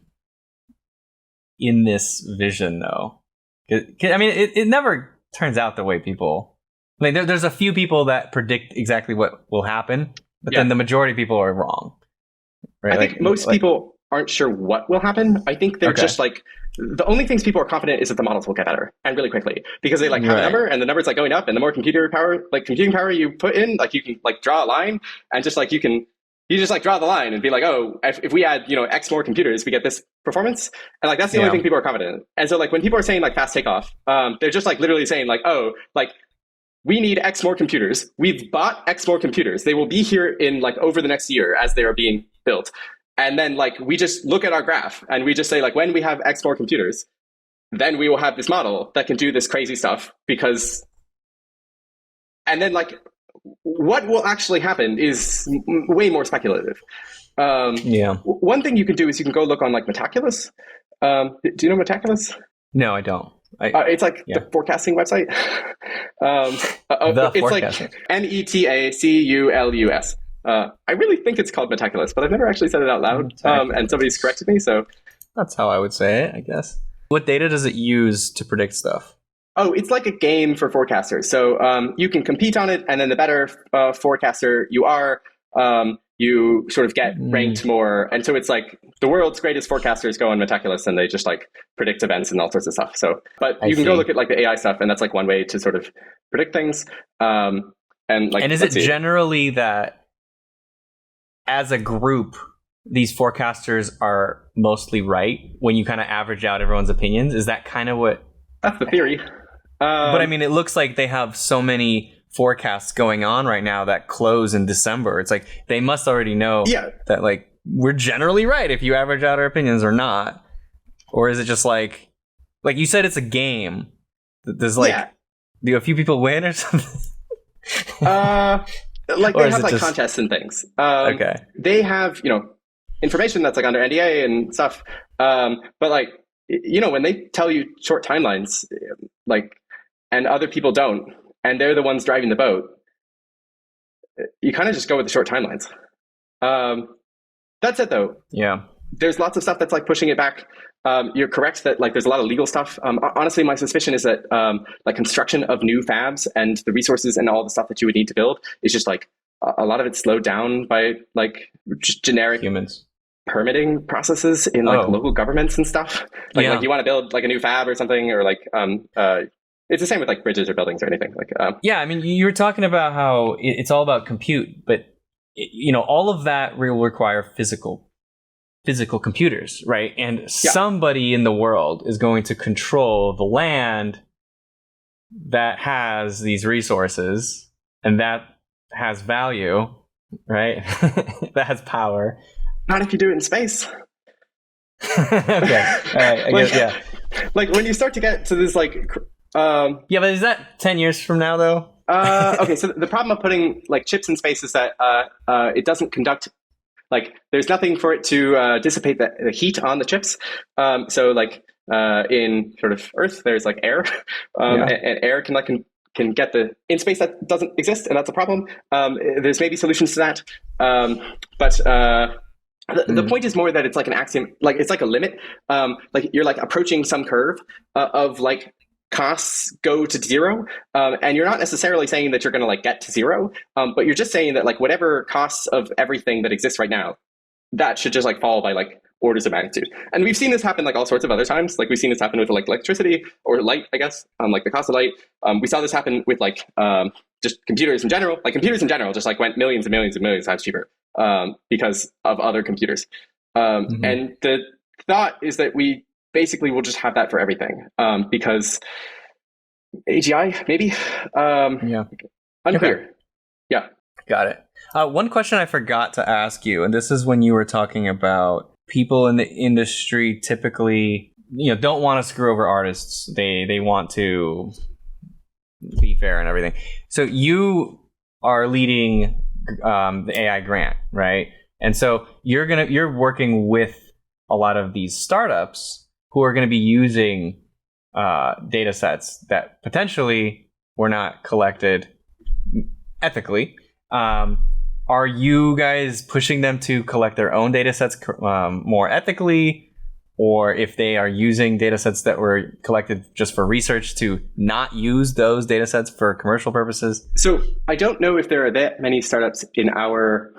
this vision though? I mean, it never turns out the way people... I mean, there's a few people that predict exactly what will happen, but then the majority of people are wrong. Right?
I think most people aren't sure what will happen. I think they're just like, the only things people are confident is that the models will get better and really quickly because they like have a number and the number's like going up, and the more computing power you put in, like you can like draw a line and just like you can you just like draw the line and be like, oh, if we add, X more computers, we get this performance. And like, that's the only thing people are confident in. And so like when people are saying like fast takeoff, they're just like literally saying like, oh, like we need X more computers. We've bought X more computers. They will be here in like over the next year as they are being built. And then like, we just look at our graph and we just say like, when we have X more computers, then we will have this model that can do this crazy stuff because, and then like, what will actually happen is way more speculative. One thing you can do is you can go look on like METACULUS. Do you know METACULUS?
No, I don't.
It's like the forecasting website. It's forecasting. Like METACULUS. I really think it's called METACULUS, but I've never actually said it out loud. And somebody's corrected me, so
that's how I would say it, I guess. What data does it use to predict stuff?
Oh, it's like a game for forecasters. So you can compete on it, and then the better forecaster you are, you sort of get ranked more. And so it's like the world's greatest forecasters go on METACULUS, and they just like predict events and all sorts of stuff. So, but you can go look at like the AI stuff, and that's like one way to sort of predict things. And
is it generally that as a group, these forecasters are mostly right when you kind of average out everyone's opinions? Is that kind of what?
That's the theory.
But I mean, it looks like they have so many forecasts going on right now that close in December. It's like they must already know that like we're generally right if you average out our opinions or not. Or is it just like you said, it's a game? There's like, do a few people win or something?
Like they have like contests and things.
Okay.
They have, information that's like under NDA and stuff. But like, when they tell you short timelines, like, and other people don't, and they're the ones driving the boat, you kind of just go with the short timelines. That's it though.
Yeah.
There's lots of stuff that's like pushing it back. You're correct that like there's a lot of legal stuff. Honestly, my suspicion is that like construction of new fabs and the resources and all the stuff that you would need to build is just like a lot of it's slowed down by like just generic
humans
permitting processes in like local governments and stuff. Like you want to build like a new fab or something, or like it's the same with like bridges or buildings or anything. Like
I mean, you were talking about how it's all about compute, but all of that will require physical computers, right? And somebody in the world is going to control the land that has these resources and that has value, right? That has power.
Not if you do it in space.
Okay. All right. I guess,
Like when you start to get to this like
but is that 10 years from now though?
Okay, so the problem of putting like chips in space is that it doesn't conduct, like there's nothing for it to dissipate the heat on the chips. So like in sort of Earth, there's like air, and air can get in space that doesn't exist, and that's a problem. There's maybe solutions to that, but the point is more that it's like an axiom, like it's like a limit. Like you're like approaching some curve of like costs go to zero, and you're not necessarily saying that you're going to like get to zero, but you're just saying that like whatever costs of everything that exists right now, that should just like fall by like orders of magnitude. And we've seen this happen like all sorts of other times. Like we've seen this happen with like electricity or light, I guess, like the cost of light. We saw this happen with like just computers in general. Like computers in general just like went millions and millions and millions times cheaper because of other computers. And the thought is that we basically will just have that for everything, because AGI maybe unclear.
Okay. Got it. One question I forgot to ask you, and this is when you were talking about people in the industry typically don't want to screw over artists. They want to be fair and everything. So you are leading the AI grant, right? And so you're working with a lot of these startups who are going to be using data sets that potentially were not collected ethically. Are you guys pushing them to collect their own data sets more ethically? Or if they are using data sets that were collected just for research, to not use those data sets for commercial purposes?
So I don't know if there are that many startups in our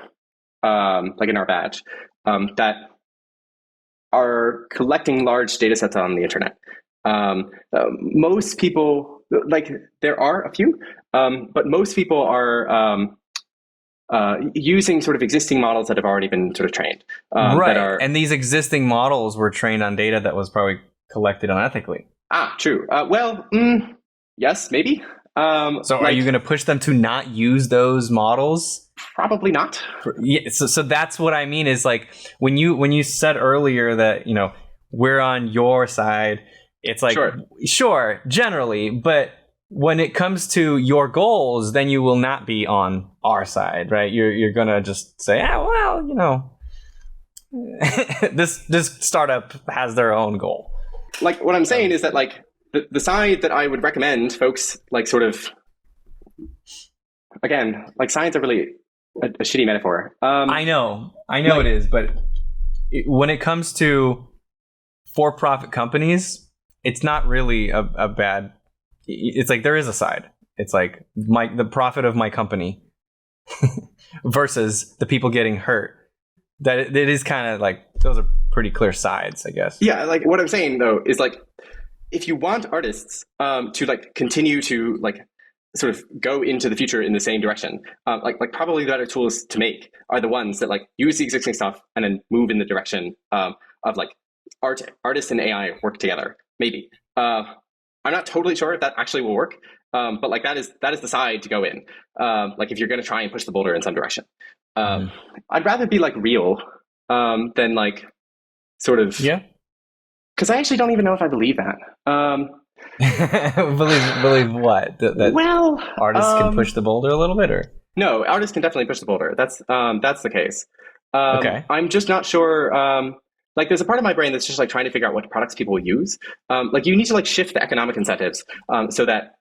like in our batch that are collecting large data sets on the internet. Most people, like there are a few, but most people are using sort of existing models that have already been sort of trained.
Right.
That are,
and these existing models were trained on data that was probably collected unethically.
True. Yes, maybe.
So are you going to push them to not use those models?
Probably not.
Yeah, so that's what I mean is like when you said earlier that, you know, we're on your side, it's like, sure, generally, but when it comes to your goals, then you will not be on our side, right? You're going to just say, well, you know, this startup has their own goal.
Like what I'm saying is that like the side that I would recommend folks like sort of, again, like signs are really a shitty metaphor.
I know it is, but when it comes to for-profit companies, it's not really a bad. It's like there is a side. It's like the profit of my company versus the people getting hurt. That it is kind of like those are pretty clear sides, I guess.
Yeah, like what I'm saying though is like if you want artists to like continue to like sort of go into the future in the same direction, like probably the better tools to make are the ones that like use the existing stuff and then move in the direction of like artists and AI work together. Maybe I'm not totally sure if that actually will work, but like that is the side to go in. Like if you're going to try and push the boulder in some direction, I'd rather be like real than like sort of because I actually don't even know if I believe that.
believe what? That artists can push the boulder a little bit, or
no? Artists can definitely push the boulder. That's the case.
Okay.
I'm just not sure. Like there's a part of my brain that's just like trying to figure out what products people will use. Like you need to like shift the economic incentives so that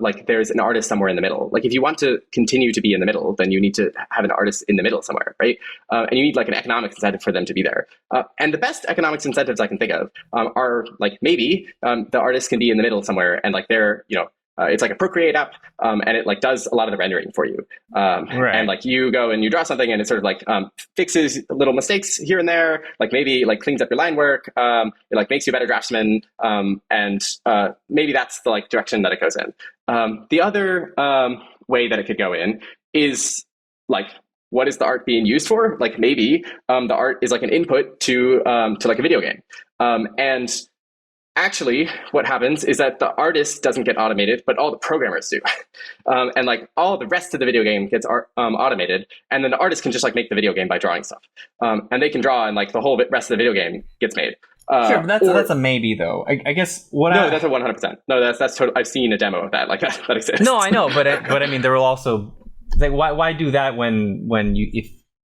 like there's an artist somewhere in the middle. Like if you want to continue to be in the middle, then you need to have an artist in the middle somewhere, right? And you need like an economic incentive for them to be there. And the best economic incentives I can think of are like maybe the artist can be in the middle somewhere and like they're, you know, it's like a Procreate app, and it like does a lot of the rendering for you. And like you go and you draw something, and it sort of like fixes little mistakes here and there. Like maybe like cleans up your line work. It like makes you a better draftsman. And maybe that's the like direction that it goes in. The other way that it could go in is like, what is the art being used for? Like maybe the art is like an input to like a video game, and actually, what happens is that the artist doesn't get automated, but all the programmers do. And like all the rest of the video game gets automated. And then the artist can just like make the video game by drawing stuff. And they can draw and like the whole rest of the video game gets made.
Sure, but that's a maybe though. I guess
that's a 100%. No, that's totally, I've seen a demo of that. Like that exists.
No, I know, but I mean, there will also like why do that when you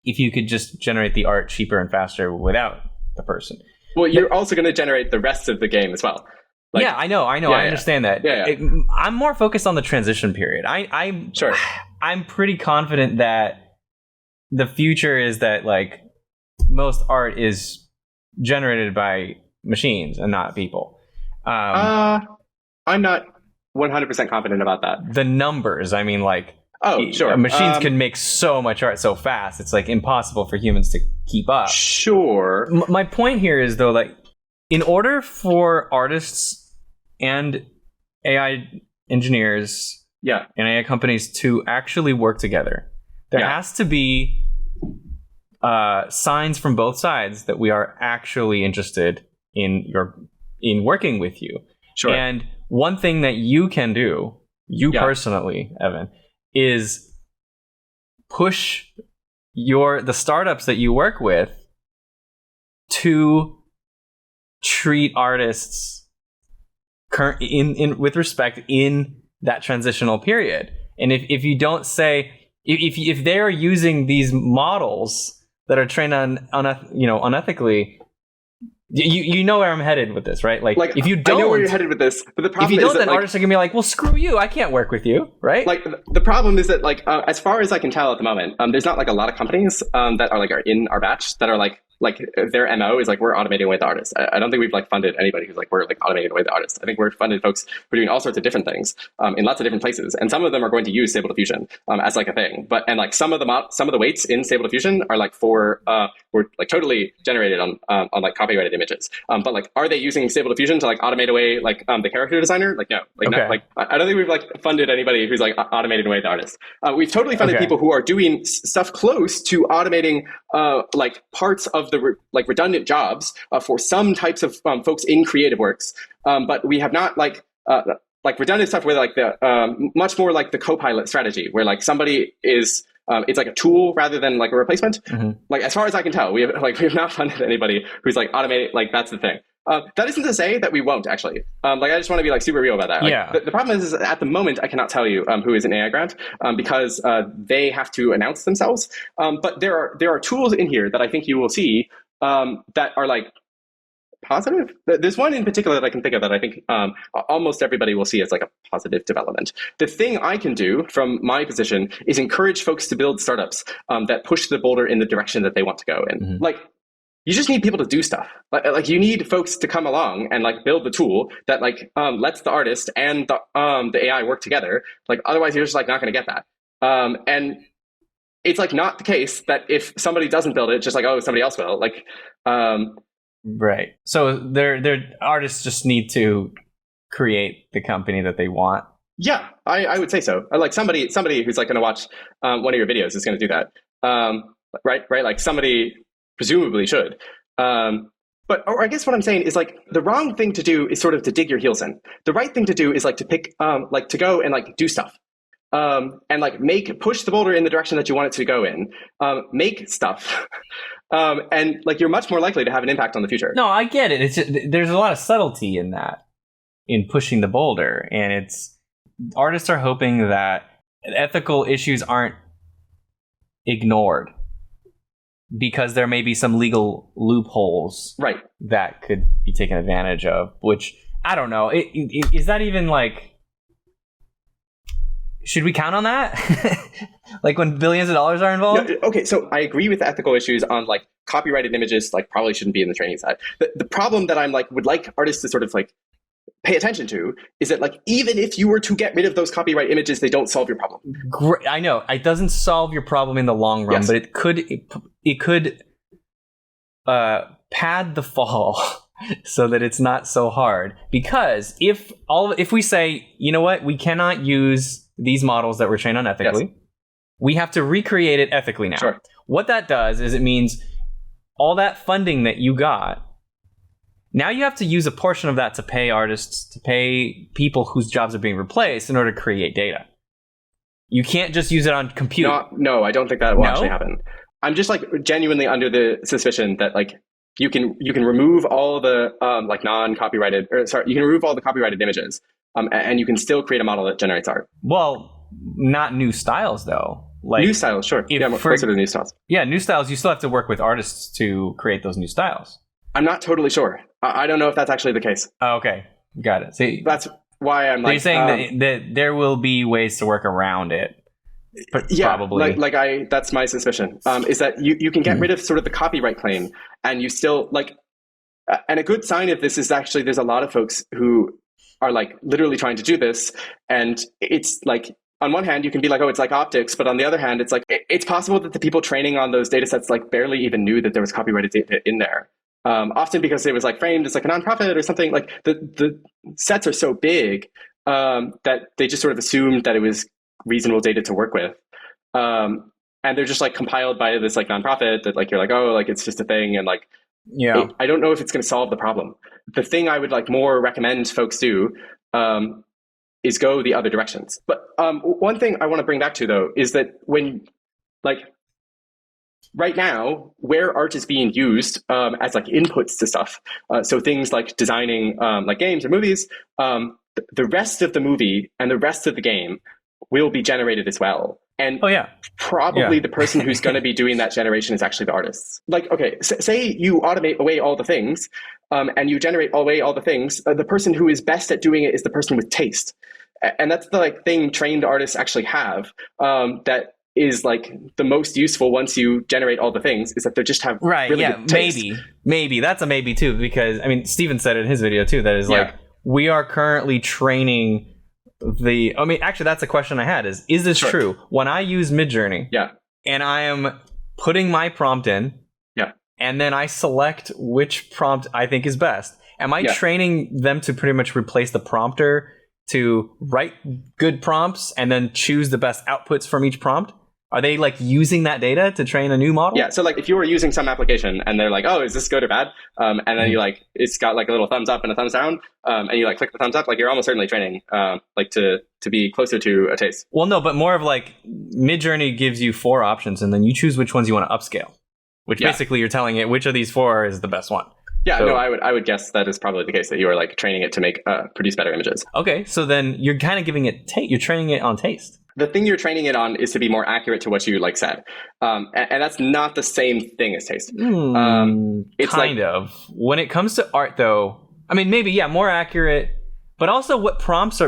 if you could just generate the art cheaper and faster without the person?
Well, you're also going to generate the rest of the game as well.
Like, I know. I understand that. I'm more focused on the transition period. I'm pretty confident that the future is that like most art is generated by machines and not people.
I'm not 100% confident about that.
The numbers, I mean, like, machines can make so much art so fast. It's like impossible for humans to keep up.
Sure.
My point here is though, like, in order for artists and AI engineers and AI companies to actually work together, there has to be signs from both sides that we are actually interested in working with you. Sure. And one thing that you can do, personally, Evan, is push the startups that you work with to treat artists with respect in that transitional period. And if you don't say if they are using these models that are trained unethically, you know where I'm headed with this, right? Like if you don't,
I know where you're headed with this, but the problem
if you don't,
is that
then artists are gonna be like, well, screw you, I can't work with you, right?
Like the problem is that as far as I can tell at the moment, there's not like a lot of companies that are in our batch that are like like their MO is like, we're automating away the artists. I don't think we've like funded anybody who's like, we're like automating away the artists. I think we're funded folks who are doing all sorts of different things in lots of different places. And some of them are going to use Stable Diffusion as like a thing. But, and like some of the weights in Stable Diffusion are like were like totally generated on like copyrighted images. But like, are they using Stable Diffusion to like automate away like the character designer? Like, no, like, not, like I don't think we've like funded anybody who's like automated away the artist. We've totally funded people who are doing stuff close to automating like parts of the like redundant jobs for some types of folks in creative works. But we have not like redundant stuff where like the much more like the co-pilot strategy where like somebody is it's like a tool rather than like a replacement. Like as far as I can tell, we have not funded anybody who's like automated. Like that's the thing. That isn't to say that we won't actually. Like I just want to be like super real about that. Like, the problem is at the moment I cannot tell you who is an AI grant because they have to announce themselves. But there are tools in here that I think you will see that are like positive. There's one in particular that I can think of that I think almost everybody will see as like a positive development. The thing I can do from my position is encourage folks to build startups that push the boulder in the direction that they want to go in. Like you just need people to do stuff. Like you need folks to come along and like build the tool that like lets the artist and the AI work together. Like otherwise you're just like not going to get that. And it's like not the case that if somebody doesn't build it, just like, oh, somebody else will. Like
right. So their artists just need to create the company that they want. Yeah,
I would say so. Like somebody who's like going to watch one of your videos is going to do that. Right. Like somebody presumably should. But or I guess what I'm saying is like the wrong thing to do is sort of to dig your heels in. The right thing to do is like to pick like to go and like do stuff. And like push the boulder in the direction that you want it to go in. Make stuff. And like you're much more likely to have an impact on the future.
No, I get it. It's just, there's a lot of subtlety in that, in pushing the boulder, and it's artists are hoping that ethical issues aren't ignored because there may be some legal loopholes that could be taken advantage of. Which I don't know. Is that even like? Should we count on that? Like when billions of dollars are involved?
No, okay, so I agree with the ethical issues on like copyrighted images, like probably shouldn't be in the training side. The problem that I'm like would like artists to sort of like pay attention to is that like even if you were to get rid of those copyright images, they don't solve your problem.
Great. I know it doesn't solve your problem in the long run, but it could pad the fall so that it's not so hard. Because if we say, you know what, we cannot use these models that were trained on ethically, we have to recreate it ethically now.
Sure.
What that does is it means all that funding that you got, now you have to use a portion of that to pay artists, to pay people whose jobs are being replaced in order to create data. You can't just use it on compute.
No, I don't think that will actually happen. I'm just like genuinely under the suspicion that like you can remove all the like non-copyrighted, or sorry, you can remove all the copyrighted images, and you can still create a model that generates art.
Well, not new styles though. Like
new styles, sure. Closer to new styles.
Yeah, new styles. You still have to work with artists to create those new styles.
I'm not totally sure. I don't know if that's actually the case.
Oh, okay, got it. See,
that's why I'm like.
You're saying that there will be ways to work around it. Probably.
That's my suspicion. Is that you can get rid of sort of the copyright claim, and you still like. And a good sign of this is actually there's a lot of folks who are like literally trying to do this, and it's like. On one hand, you can be like, oh, it's like optics. But on the other hand, it's like, it's possible that the people training on those data sets like barely even knew that there was copyrighted data in there. Often because it was like framed as like a nonprofit or something. Like the sets are so big that they just sort of assumed that it was reasonable data to work with. And they're just like compiled by this like nonprofit that like, you're like, oh, like it's just a thing. And like, I don't know if it's going to solve the problem. The thing I would like more recommend folks do is go the other directions. But one thing I want to bring back to though is that when like right now where art is being used as like inputs to stuff, so things like designing like games or movies, the rest of the movie and the rest of the game will be generated as well. And probably the person who's going to be doing that generation is actually the artists. Like, okay, say you automate away all the things and you generate away all the things. The person who is best at doing it is the person with taste. And that's the like thing trained artists actually have that is like the most useful once you generate all the things is that they just have really good taste.
Maybe that's a maybe too, because I mean Steven said it in his video too, that is like we are currently training actually that's a question I had is this true? When I use Midjourney and I am putting my prompt in and then I select which prompt I think is best, am I training them to pretty much replace the prompter to write good prompts and then choose the best outputs from each prompt? Are they like using that data to train a new model?
Yeah. So like if you were using some application and they're like, oh, is this good or bad? And then you like, it's got like a little thumbs up and a thumbs down. And you like click the thumbs up, like you're almost certainly training like to be closer to a taste.
Well, no, but more of like Midjourney gives you 4 options and then you choose which ones you want to upscale, which basically you're telling it which of these 4 is the best one.
Yeah, so, no, I would guess that is probably the case, that you are like training it to make produce better images.
Okay, so then you're kind of giving it you're training it on taste.
The thing you're training it on is to be more accurate to what you like said, and that's not the same thing as taste.
It's kind of. When it comes to art, though, I mean, maybe more accurate, but also what prompt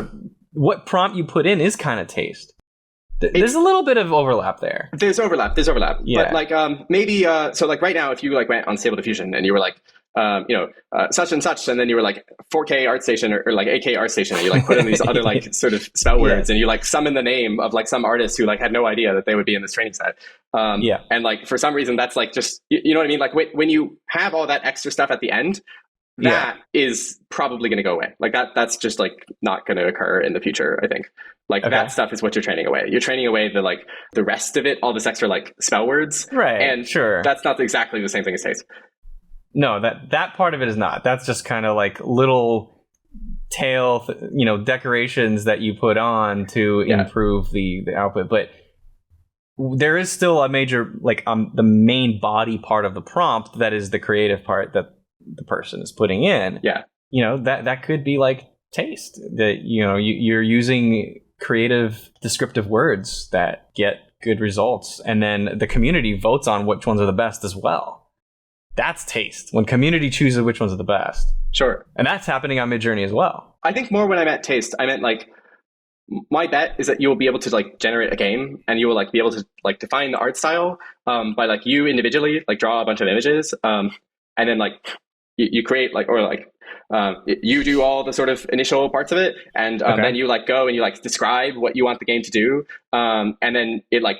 you put in is kind of taste. There's a little bit of overlap there. There's overlap.
Yeah. But like maybe so like right now, if you like went on Stable Diffusion and you were like such and such, and then you were like 4K ArtStation or like 8K ArtStation, and you like put in these other like sort of spell words, and you like summon the name of like some artist who like had no idea that they would be in this training set. And like for some reason that's like just you know what I mean. Like when you have all that extra stuff at the end, that is probably going to go away. Like that's just like not going to occur in the future, I think. Like that stuff is what you're training away. You're training away the rest of it, all this extra like spell words.
Right.
And that's not exactly the same thing as taste.
No, that part of it is not. That's just kind of like little tail, decorations that you put on to improve the output. But there is still a major, like the main body part of the prompt that is the creative part that the person is putting in.
Yeah.
That could be like taste. That, you're using creative, descriptive words that get good results. And then the community votes on which ones are the best as well. That's taste. When community chooses which ones are the best.
Sure.
And that's happening on Midjourney as well.
I think more when I meant taste, I meant like, my bet is that you will be able to like generate a game and you will like be able to like define the art style by like you individually like draw a bunch of images and then like you create like, or like you do all the sort of initial parts of it, and then you like go and you like describe what you want the game to do, and then it like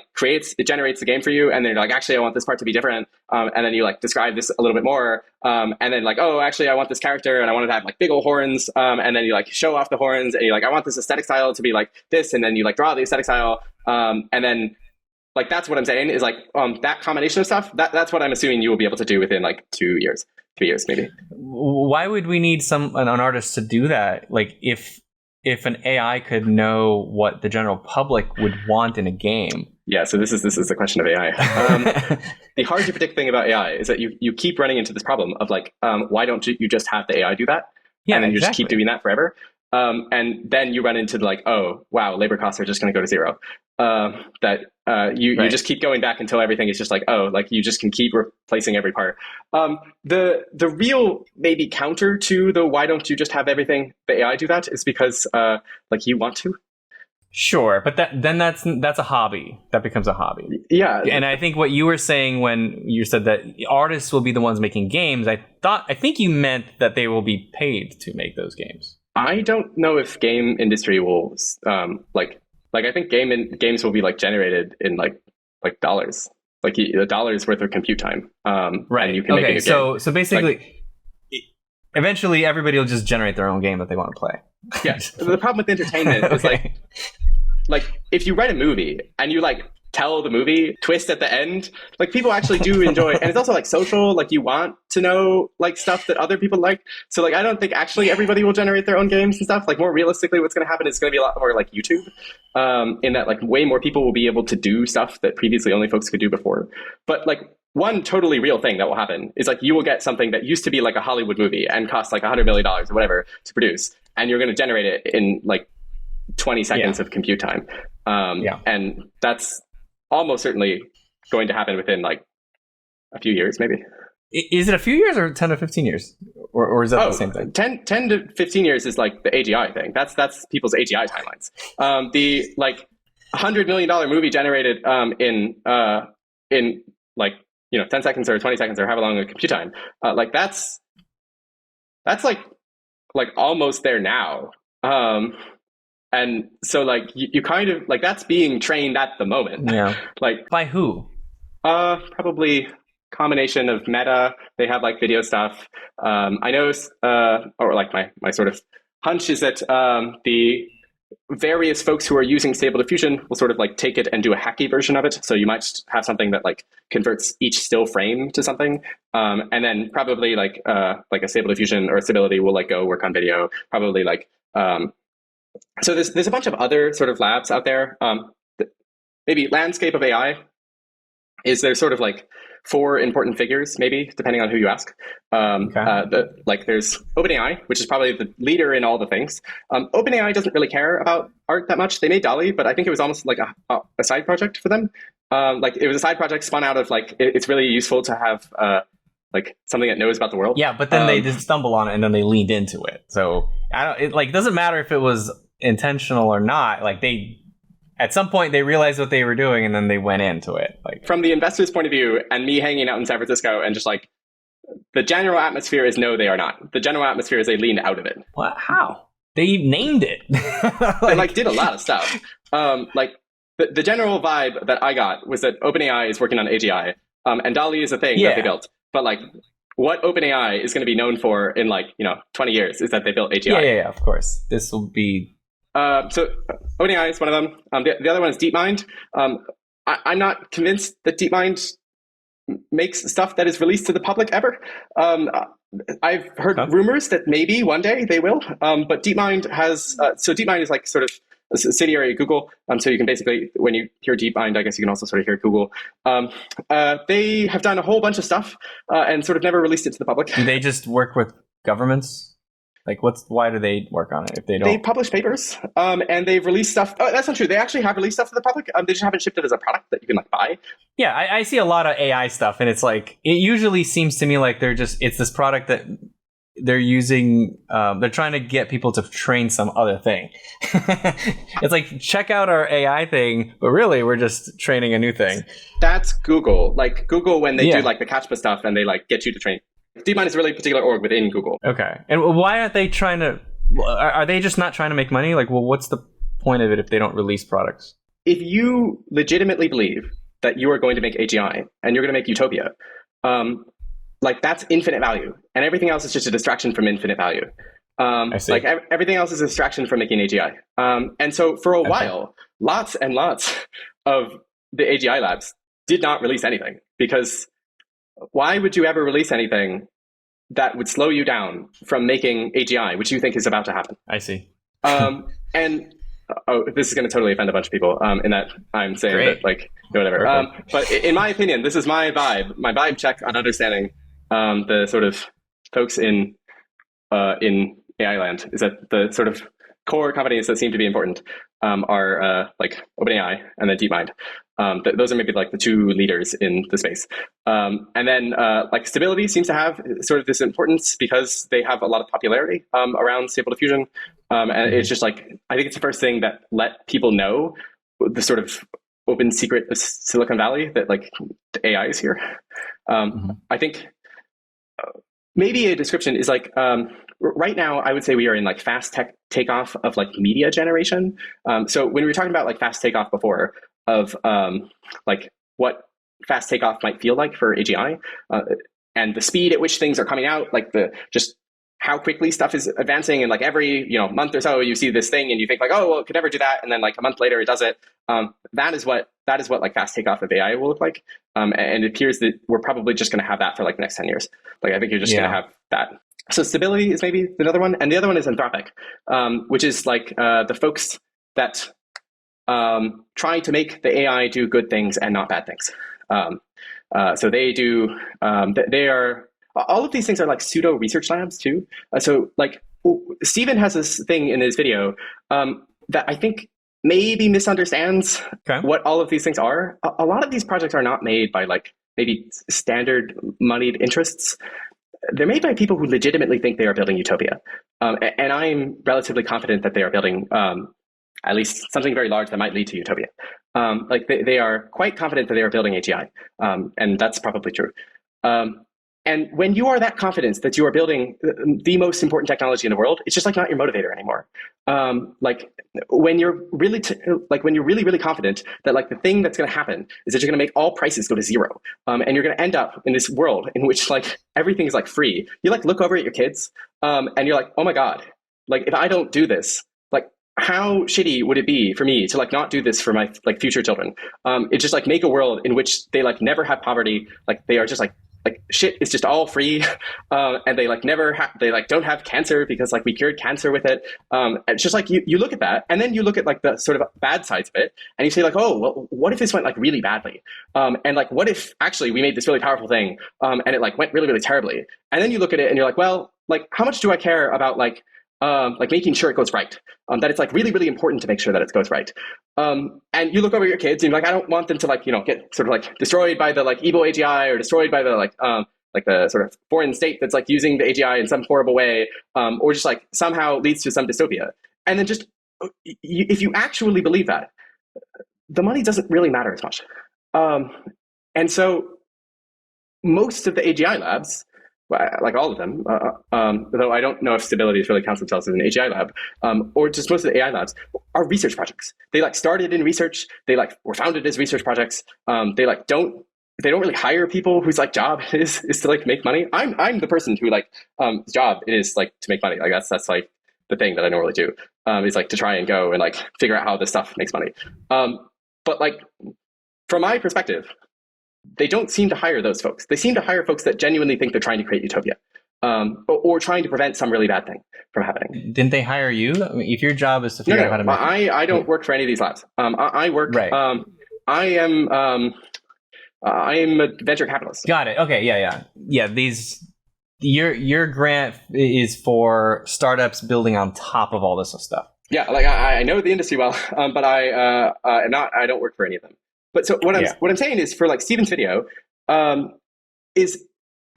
generates the game for you, and then you're like, actually I want this part to be different, and then you like describe this a little bit more, and then like, oh, actually I want this character and I want it to have like big old horns, and then you like show off the horns, and you're like, I want this aesthetic style to be like this, and then you like draw the aesthetic style, and then like that's what I'm saying is like that combination of stuff, that's what I'm assuming you will be able to do within like 2 years. 3 years maybe.
Why would we need an artist to do that? Like if an AI could know what the general public would want in a game.
Yeah, so this is a question of AI. The hard to predict thing about AI is that you keep running into this problem of like, why don't you just have the AI do that?
Yeah,
and then you just keep doing that forever. And then you run into like, oh, wow, labor costs are just going to go to zero. You just keep going back until everything is just like, oh, like you just can keep replacing every part. The real maybe counter to the why don't you just have everything the AI do that is because like you want to.
Sure, but that's a hobby. That becomes a hobby.
Yeah.
And I think what you were saying when you said that artists will be the ones making games, I think you meant that they will be paid to make those games.
I don't know if game industry will like I think games will be like generated in like dollars, like a dollar's worth of compute time.
Right.
And you can make a game.
So basically, eventually everybody will just generate their own game that they want to play.
Yeah. The problem with entertainment is like if you write a movie and you like tell the movie twist at the end, like people actually do enjoy, and it's also like social, like you want to know like stuff that other people like. So like I don't think actually everybody will generate their own games and stuff. Like more realistically, what's going to happen is going to be a lot more like YouTube, in that like way more people will be able to do stuff that previously only folks could do before. But like one totally real thing that will happen is like you will get something that used to be like a Hollywood movie and cost like $100 million or whatever to produce, and you're going to generate it in like 20 seconds of compute time. And that's almost certainly going to happen within like a few years, maybe.
Is it a few years or 10 to 15 years? Or is that the same thing?
10 to 15 years is like the AGI thing. That's people's AGI timelines. $100 million movie generated in like 10 seconds or 20 seconds or however long a compute time. Like that's like almost there now. And so like you kind of like that's being trained at the moment.
Yeah.
Like
by who?
Probably combination of Meta. They have like video stuff. I know, or like my sort of hunch is that the various folks who are using Stable Diffusion will sort of like take it and do a hacky version of it. So you might have something that like converts each still frame to something, and then probably like a Stable Diffusion or Stability will like go work on video. Probably like so there's a bunch of other sort of labs out there. Maybe landscape of AI is there sort of like 4 important figures, maybe depending on who you ask. Like there's OpenAI, which is probably the leader in all the things. OpenAI doesn't really care about art that much. They made DALL-E, but I think it was almost like a side project for them. Like it was a side project spun out of like it's really useful to have like something that knows about the world.
Yeah, but then they just stumble on it and then they leaned into it. So it doesn't matter if it was intentional or not. Like they. At some point, they realized what they were doing, and then they went into it. Like
from the investor's point of view, and me hanging out in San Francisco, and just like the general atmosphere is no, they are not. The general atmosphere is they leaned out of it.
What? How? They named it.
They like did a lot of stuff. Like the general vibe that I got was that OpenAI is working on AGI, and DALL-E is a thing that they built. But like, what OpenAI is going to be known for in 20 years is that they built AGI.
Yeah, of course. This will be.
So OpenAI is one of them. The other one is DeepMind. I'm not convinced that DeepMind makes stuff that is released to the public ever. I've heard rumors that maybe one day they will. But DeepMind has so DeepMind is like sort of a subsidiary of Google. So you can basically, when you hear DeepMind, I guess you can also sort of hear Google. They have done a whole bunch of stuff and sort of never released it to the public.
Do they just work with governments? Like, why do they work on it if they don't?
They publish papers, and they've released stuff. Oh, that's not true. They actually have released stuff to the public. They just haven't shipped it as a product that you can like buy.
Yeah, I see a lot of AI stuff, and it's like it usually seems to me like it's this product that they're using. They're trying to get people to train some other thing. It's like, check out our AI thing, but really we're just training a new thing.
That's Google. Like Google when they do like the CACHPA stuff and they like get you to train. DeepMind is a really particular org within Google.
Okay. And why aren't they trying to... Are they just not trying to make money? Like, well, what's the point of it if they don't release products?
If you legitimately believe that you are going to make AGI and you're going to make Utopia, like that's infinite value. And everything else is just a distraction from infinite value.
I see.
Like everything else is a distraction from making AGI. And so for a while, lots and lots of the AGI labs did not release anything because... Why would you ever release anything that would slow you down from making AGI, which you think is about to happen?
I see.
And this is going to totally offend a bunch of people in that I'm saying that, like, whatever. But in my opinion, this is my vibe check on understanding the sort of folks in AI land is that the sort of core companies that seem to be important are like OpenAI and then DeepMind. Those are maybe like the 2 leaders in the space. And then like Stability seems to have sort of this importance because they have a lot of popularity around Stable Diffusion. And it's just like, I think it's the first thing that let people know the sort of open secret of Silicon Valley that like the AI is here. I think maybe a description is like, right now, I would say we are in like fast tech takeoff of like media generation. So when we were talking about like fast takeoff before of like what fast takeoff might feel like for AGI and the speed at which things are coming out, like the just how quickly stuff is advancing, and like every month or so you see this thing and you think like, oh well, it could never do that, and then like a month later it does it. That is what like fast takeoff of AI will look like, and it appears that we're probably just going to have that for like the next 10 years. Like I think you're just going to have that. So Stability is maybe another one, and the other one is Anthropic, which is like the folks that try to make the AI do good things and not bad things. So they do. They are. All of these things are like pseudo research labs too. So like Stephen has this thing in his video that I think maybe misunderstands what all of these things are. A lot of these projects are not made by like maybe standard moneyed interests. They're made by people who legitimately think they are building utopia. And I'm relatively confident that they are building at least something very large that might lead to utopia. Like they are quite confident that they are building AGI, and that's probably true. And when you are that confident that you are building the most important technology in the world, it's just like not your motivator anymore. Like when you're really really confident that like the thing that's going to happen is that you're going to make all prices go to zero, and you're going to end up in this world in which like everything is like free. You like look over at your kids, and you're like, oh my god, like if I don't do this, like how shitty would it be for me to like not do this for my like future children? It's just like make a world in which they like never have poverty, like they are just like shit is just all free, and they like never they like don't have cancer because like we cured cancer with it. It's just like you look at that, and then you look at like the sort of bad sides of it, and you say like, oh well, what if this went like really badly, and like what if actually we made this really powerful thing, and it like went really really terribly, and then you look at it and you're like, well, like how much do I care about like making sure it goes right, that it's like really really important to make sure that it goes right. And you look over your kids and you're like, I don't want them to like, get sort of like destroyed by the like evil AGI or destroyed by the like the sort of foreign state that's like using the AGI in some horrible way, or just like somehow leads to some dystopia. And then just if you actually believe that, the money doesn't really matter as much. And so most of the AGI labs, like all of them, though I don't know if Stabilities really counts themselves as an AGI lab, or just most of the AI labs are research projects. They like started in research. They like were founded as research projects. They don't really hire people whose like job is to like make money. I'm the person who like job is like to make money. Like that's like the thing that I normally do, is like to try and go and like figure out how this stuff makes money. But like from my perspective, they don't seem to hire those folks. They seem to hire folks that genuinely think they're trying to create utopia, or trying to prevent some really bad thing from happening.
Didn't they hire you? I mean, if your job is to figure out how to make
I don't work for any of these labs. I work.
Right.
I am a venture capitalist.
Got it. Okay. Yeah. Your grant is for startups building on top of all this stuff.
Yeah, like I know the industry well, but I don't work for any of them. But so what I'm saying is, for like Steven's video, is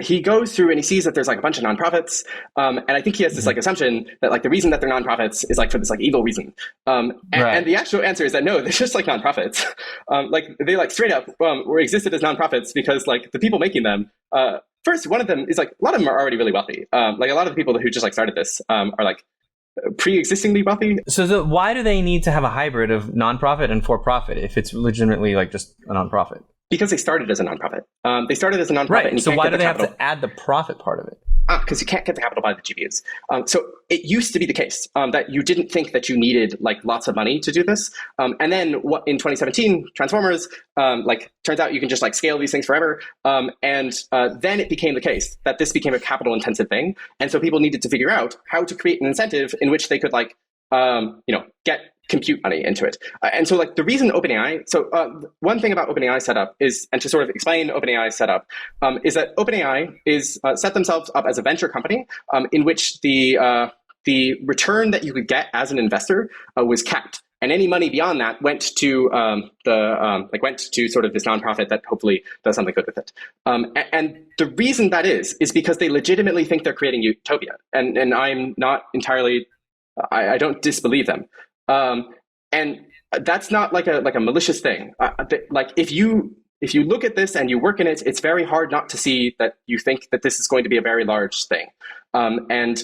he goes through and he sees that there's like a bunch of nonprofits, and I think he has this like assumption that like the reason that they're nonprofits is like for this like evil reason, and the actual answer is that no, they're just like nonprofits. Like they like straight up were existed as nonprofits because like the people making them, first one of them is like a lot of them are already really wealthy. Like a lot of the people who just like started this are like pre-existingly wealthy.
So why do they need to have a hybrid of nonprofit and for-profit if it's legitimately like just a nonprofit?
Because they started as a nonprofit. They started as a nonprofit.
Right.
And
so why do they have to add the profit part of it?
Because you can't get the capital by the GPUs. So it used to be the case that you didn't think that you needed like lots of money to do this. And then in 2017, Transformers, like turns out you can just like scale these things forever. And then it became the case that this became a capital intensive thing. And so people needed to figure out how to create an incentive in which they could like, get compute money into it. And so like the reason OpenAI, so one thing about OpenAI setup is, and to sort of explain OpenAI setup, is that OpenAI is set themselves up as a venture company in which the return that you could get as an investor was capped. And any money beyond that went to went to sort of this nonprofit that hopefully does something good with it. And the reason that is because they legitimately think they're creating utopia. And I'm not entirely, I don't disbelieve them. And that's not like a malicious thing. Like if you look at this and you work in it, it's very hard not to see that you think that this is going to be a very large thing. And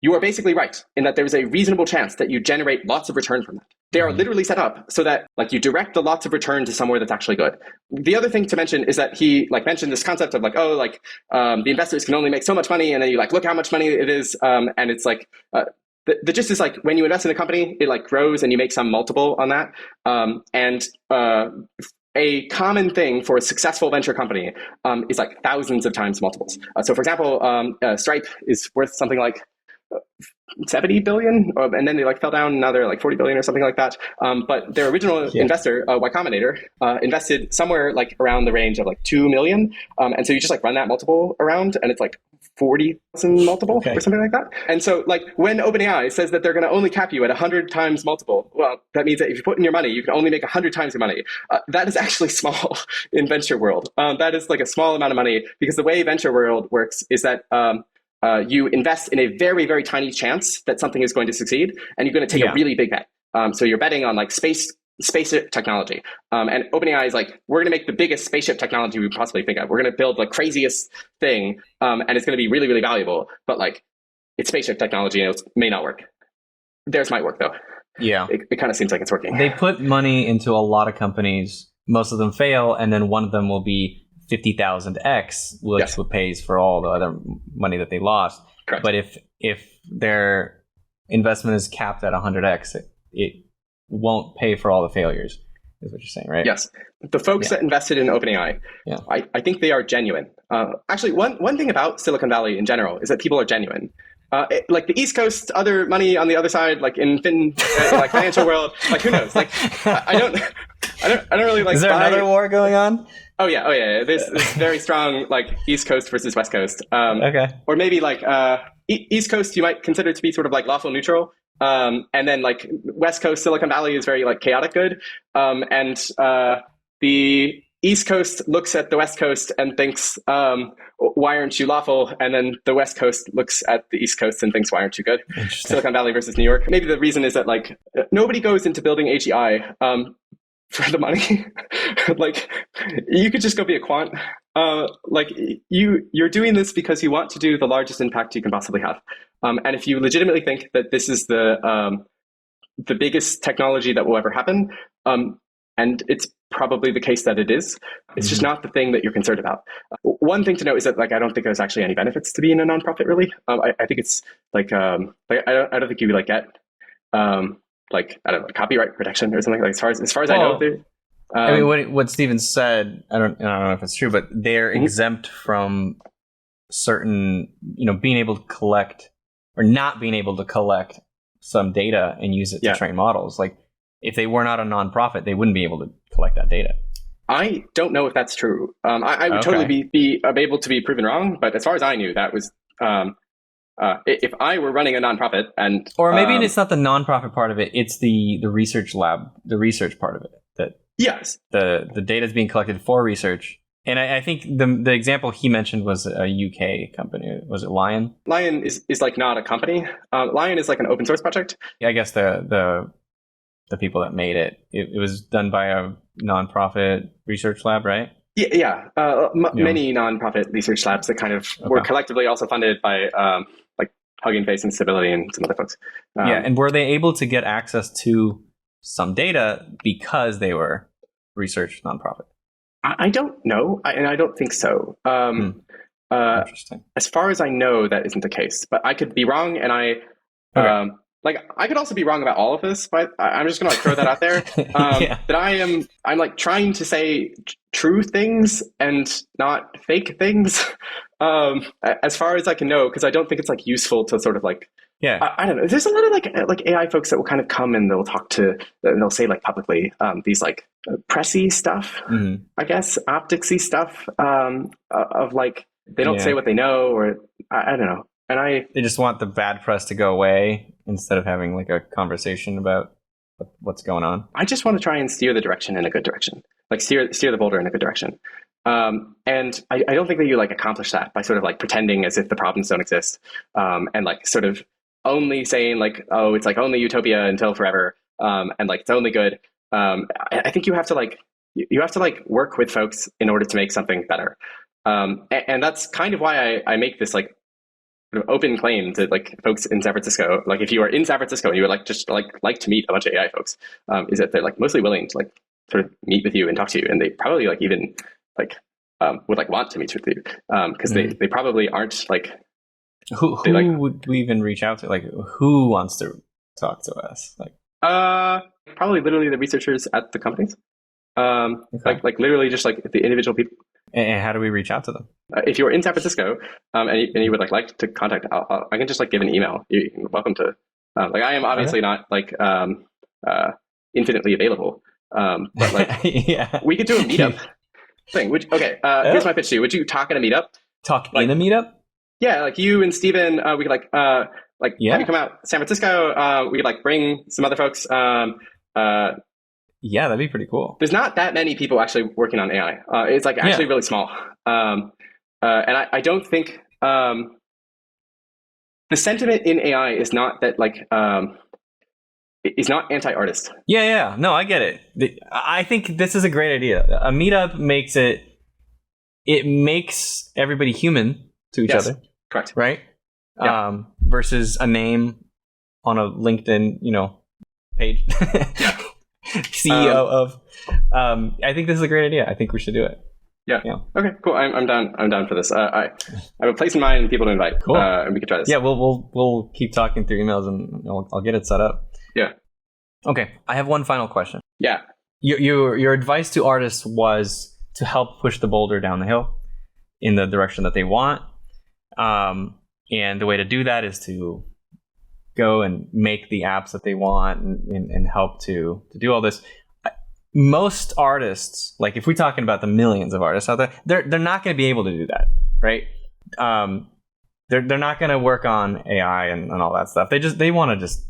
you are basically right in that there's a reasonable chance that you generate lots of return from that. They are literally set up so that like you direct the lots of return to somewhere that's actually good. The other thing to mention is that he like mentioned this concept of like, the investors can only make so much money, and then you like look how much money it is, and it's like the gist is like when you invest in a company, it like grows and you make some multiple on that. A common thing for a successful venture company is like thousands of times multiples. So for example, Stripe is worth something like 70 billion, and then they like fell down, now they're like 40 billion or something like that. But their original investor, Y Combinator, invested somewhere like around the range of like 2 million. And so you just like run that multiple around and it's like 40,000 multiple or something like that. And so like when OpenAI says that they're going to only cap you at 100 times multiple, well, that means that if you put in your money, you can only make 100 times your money. That is actually small in venture world. That is like a small amount of money, because the way venture world works is that you invest in a very, very tiny chance that something is going to succeed, and you're going to take a really big bet. So you're betting on like spaceship technology. And OpenAI is like, we're going to make the biggest spaceship technology we possibly think of. We're going to build the craziest thing, and it's going to be really, really valuable. But like, it's spaceship technology, and it may not work. Theirs might work though.
Yeah,
it kind of seems like it's working.
They put money into a lot of companies. Most of them fail, and then one of them will be 50,000x, which pays for all the other money that they lost.
Correct.
But if their investment is capped at 100x, it won't pay for all the failures, is what you're saying, right?
Yes. The folks that invested in OpenAI, I think they are genuine. Actually, one thing about Silicon Valley in general is that people are genuine. Like the East Coast, other money on the other side, like in like financial world, like who knows? Like I don't really like.
Is there another war going on?
Oh yeah. There's very strong like East Coast versus West Coast.
Okay.
Or maybe like East Coast you might consider to be sort of like lawful neutral, and then like West Coast Silicon Valley is very like chaotic good, and the East Coast looks at the West Coast and thinks, why aren't you lawful? And then the West Coast looks at the East Coast and thinks, why aren't you good? Silicon Valley versus New York. Maybe the reason is that like nobody goes into building AGI for the money. Like you could just go be a quant. Like you're doing this because you want to do the largest impact you can possibly have. And if you legitimately think that this is the biggest technology that will ever happen, and it's probably the case that it is. It's just not the thing that you're concerned about. One thing to note is that like I don't think there's actually any benefits to being a nonprofit I think it's like I don't think you like get like I don't know copyright protection or something like as far as I know.
I mean what Steven said, I don't know if it's true, but they're exempt from certain being able to collect or not being able to collect some data and use it to train models. Like if they were not a nonprofit, they wouldn't be able to collect that data.
I don't know if that's true. I would totally be able to be proven wrong, but as far as I knew, that was if I were running a nonprofit and
or maybe it's not the nonprofit part of it; it's the research lab, the research part of it. That the data is being collected for research. And I think the example he mentioned was a UK company. Was it Lion?
Lion is like not a company. Lion is like an open source project.
Yeah, I guess the people that made it. It was done by a nonprofit research lab, right?
Yeah. Many nonprofit research labs that kind of were collectively also funded by like Hugging Face and Stability and some other folks.
And were they able to get access to some data because they were research nonprofit?
I don't know, and I don't think so.
Interesting.
As far as I know, that isn't the case, but I could be wrong, and like I could also be wrong about all of this, but I'm just gonna like throw that out there. That I'm like trying to say true things and not fake things, as far as I can know, because I don't think it's like useful to sort of like I don't know. There's a lot of like AI folks that will kind of come and they'll talk to and they'll say like publicly these like pressy stuff, I guess opticsy stuff of like they don't say what they know or I don't know. And
they just want the bad press to go away instead of having like a conversation about what's going on.
I just want to try and steer the direction in a good direction, like steer the boulder in a good direction. And I don't think that you like accomplish that by sort of like pretending as if the problems don't exist, and like sort of only saying like, oh, it's like only utopia until forever, and like it's only good. I think you have to like work with folks in order to make something better. And that's kind of why I make this like open claim to like folks in San Francisco. Like if you are in San Francisco and you would like just like to meet a bunch of AI folks, is that they're like mostly willing to like sort of meet with you and talk to you, and they probably like even like would like want to meet with you because they probably aren't like
who would we even reach out to? Like who wants to talk to us? Like
probably literally the researchers at the companies. Like literally just like the individual people.
And how do we reach out to them?
If you're in San Francisco and you would like to contact, I can just like give an email. You're welcome to. Like I am obviously not like infinitely available, but like we could do a meetup thing. Here's my pitch to you. Would you talk at a meetup?
Talk in a meetup?
Yeah, like you and Steven, we could have you come out to San Francisco. We could like bring some other folks.
Yeah, that'd be pretty cool.
There's not that many people actually working on AI. It's like actually really small. And I don't think the sentiment in AI is not that like is not anti-artist.
Yeah. No, I get it. I think this is a great idea. A meetup makes everybody human to each other.
Correct.
Right?
Yeah.
Versus a name on a LinkedIn, page. CEO of. I think this is a great idea. I think we should do it.
Yeah. Okay. Cool. I'm down. I'm down for this. I have a place in mind and people to invite.
Cool.
And we can try this.
Yeah. We'll keep talking through emails and I'll get it set up.
Yeah.
Okay. I have one final question.
Yeah.
Your advice to artists was to help push the boulder down the hill in the direction that they want. And the way to do that is to go and make the apps that they want and help to do all this. Most artists, like if we're talking about the millions of artists out there, they're not going to be able to do that, right? They're not going to work on AI and all that stuff. They want to just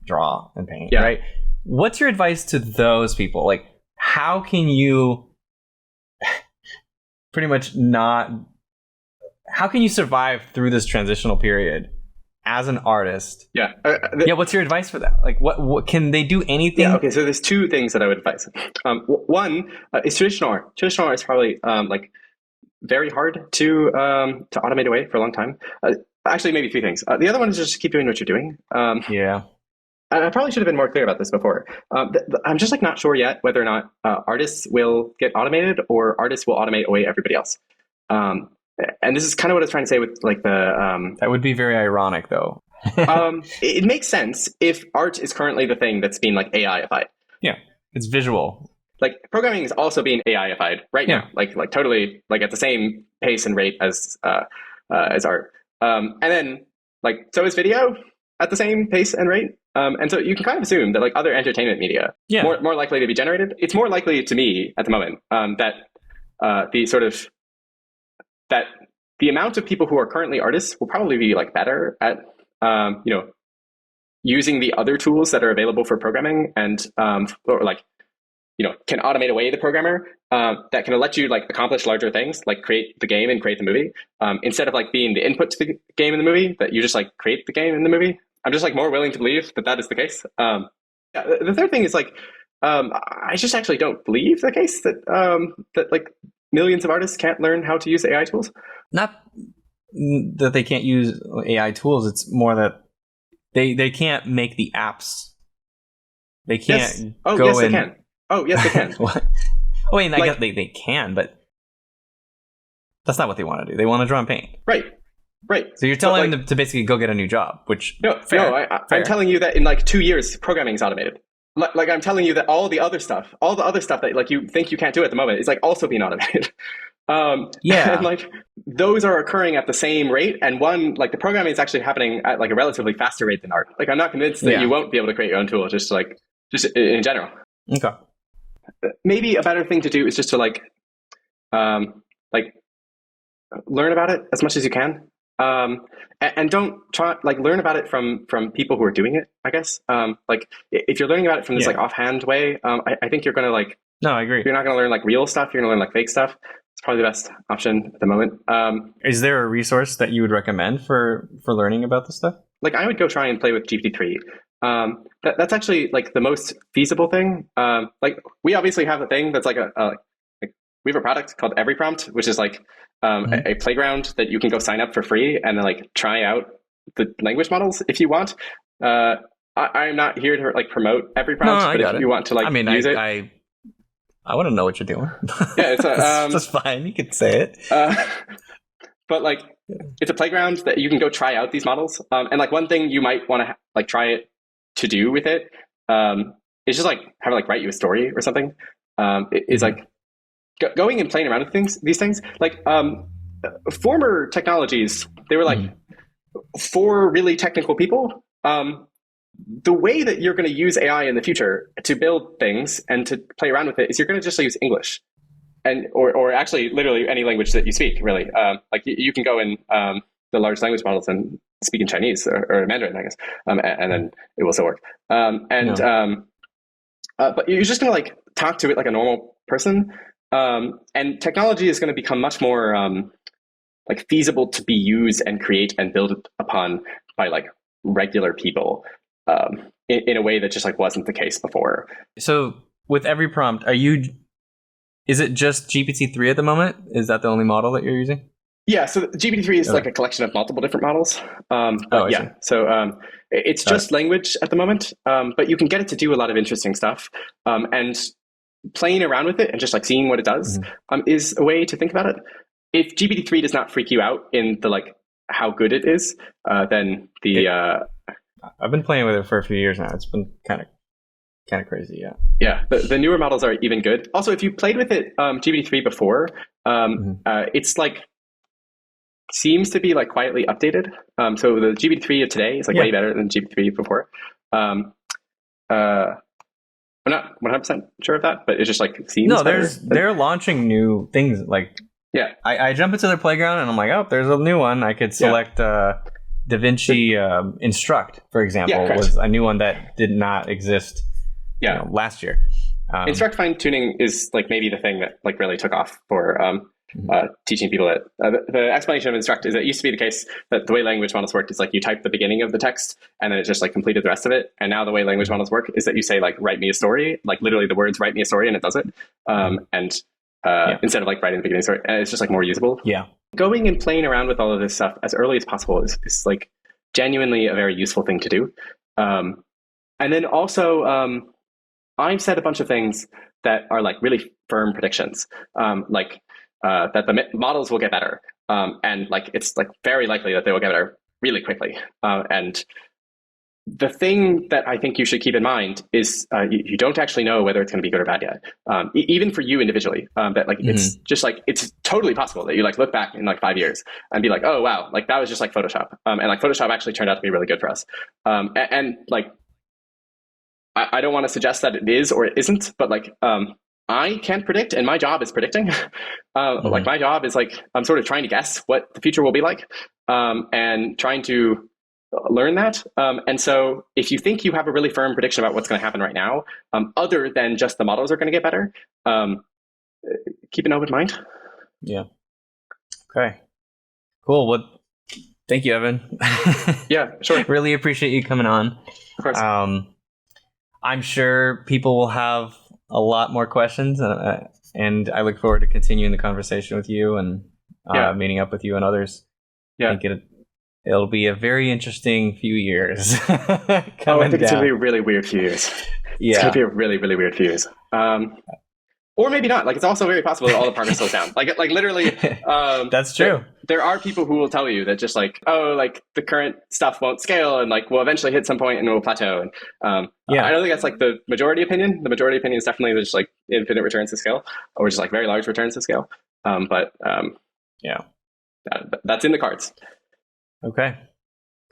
draw and paint, right? What's your advice to those people? Like, how can you pretty much how can you survive through this transitional period as an artist?
Yeah.
What's your advice for that? Like, what can they do anything?
Yeah. Okay. So there's two things that I would advise. One is traditional art. Traditional art is probably very hard to automate away for a long time. Actually, maybe three things. The other one is just keep doing what you're doing. I probably should have been more clear about this before. I'm just not sure yet whether or not artists will get automated or artists will automate away everybody else. And this is kind of what I was trying to say with the...
that would be very ironic, though.
It makes sense if art is currently the thing that's being AI-ified.
Yeah, it's visual.
Programming is also being AI-ified right now, totally at the same pace and rate as art. And then so is video at the same pace and rate. And so you can kind of assume that other entertainment media more likely to be generated. It's more likely to me at the moment that the amount of people who are currently artists will probably be better at using the other tools that are available for programming and can automate away the programmer that can let you accomplish larger things, like create the game and create the movie, instead of being the input to the game in the movie, that you just create the game in the movie. I'm just more willing to believe that is the case. The third thing is I just actually don't believe the case that millions of artists can't learn how to use AI tools.
Not that they can't use AI tools. It's more that they can't make the apps. They can't
they can. Oh, yes, they can.
I mean, I guess they can, but that's not what they want to do. They want to draw and paint.
Right.
So you're telling them to basically go get a new job, which...
I'm telling you that in 2 years, programming is automated. I'm telling you that all the other stuff that you think you can't do at the moment is also being automated. And those are occurring at the same rate, and the programming is actually happening at a relatively faster rate than art. I'm not convinced that you won't be able to create your own tool just in general.
Okay.
Maybe a better thing to do is just to learn about it as much as you can. And don't try learn about it from people who are doing it, I guess. If you're learning about it from this offhand way, I think you're gonna
no, I agree.
You're not gonna learn real stuff. You're gonna learn fake stuff. It's probably the best option at the moment.
Is there a resource that you would recommend for learning about this stuff? I
would go try and play with GPT-3. That's actually the most feasible thing. We obviously have a thing that's we have a product called Every Prompt, which is a playground that you can go sign up for free and then try out the language models if you want. I'm not here to promote Every Prompt, but if you want to use it,
I want to know what you're doing.
Yeah, it's
that's fine. You can say it.
But it's a playground that you can go try out these models. And one thing you might want to try it to do with it is just have it write you a story or something. Is going and playing around with these things. Former technologies, they were for really technical people. The way that you're going to use AI in the future to build things and to play around with it is you're going to just use English, or actually literally any language that you speak. Really, you can go in the large language models and speak in Chinese or Mandarin, I guess, and then it will still work. But you're just going to talk to it like a normal person, and technology is going to become much more feasible to be used and create and build upon by regular people. in a way that just like wasn't the case before.
So with every prompt, is it just GPT-3 at the moment? Is that the only model that you're using?
Yeah, so GPT-3 is like a collection of multiple different models.
See.
So it's just language at the moment, but you can get it to do a lot of interesting stuff. And playing around with it and just like seeing what it does is a way to think about it. If GPT-3 does not freak you out in the like how good it is, then
I've been playing with it for a few years now. It's been kind of crazy, yeah.
Yeah, the newer models are even good. Also, if you played with it, GPT-3 before, it's like seems to be like quietly updated. So the GPT-3 of today is like way better than GPT-3 before. I'm not 100% sure of that, but it just like seems
they're launching new things. Like I jump into their playground and I'm like, oh, there's a new one. I could select DaVinci Instruct, for example, was a new one that did not exist last year.
Instruct fine tuning is like maybe the thing that like really took off for teaching people that the explanation of Instruct is that it used to be the case that the way language models worked is like you type the beginning of the text and then it just like completed the rest of it. And now the way language models work is that you say like, write me a story, like literally the words, write me a story, and it does it. Instead of like writing the beginning story, and it's just like more usable.
Yeah.
Going and playing around with all of this stuff as early as possible is like genuinely a very useful thing to do. And then also, I've said a bunch of things that are like really firm predictions, that the models will get better, and like it's like very likely that they will get better really quickly. And the thing that I think you should keep in mind is you don't actually know whether it's going to be good or bad yet, even for you individually. That like it's just like it's totally possible that you like look back in like 5 years and be like, oh wow, like that was just like Photoshop, and like Photoshop actually turned out to be really good for us. And like I don't want to suggest that it is or it isn't, but like I can't predict, and my job is predicting. Like my job is like I'm sort of trying to guess what the future will be like, and trying to learn that. And so if you think you have a really firm prediction about what's going to happen right now, other than just the models are going to get better, keep an open mind.
Yeah. Okay. Cool. Well, thank you, Evan.
Yeah, sure.
Really appreciate you coming on.
Of course.
I'm sure people will have a lot more questions, and I look forward to continuing the conversation with you and meeting up with you and others.
Yeah.
I think it'll be a very interesting few years.
I think it's going to be a really weird few years. It's going to be a really, really weird few years. Or maybe not. Like, it's also very possible that all the progress slows down. Like literally.
That's true.
There are people who will tell you that just like, oh, like the current stuff won't scale and like we'll eventually hit some point and we'll plateau. And I don't think that's like the majority opinion. The majority opinion is definitely just like infinite returns to scale, or just like very large returns to scale. That's in the cards.
Okay.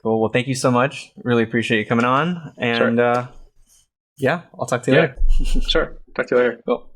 Cool. Well, thank you so much. Really appreciate you coming on. And I'll talk to you later.
Sure. Talk to you later.
Cool.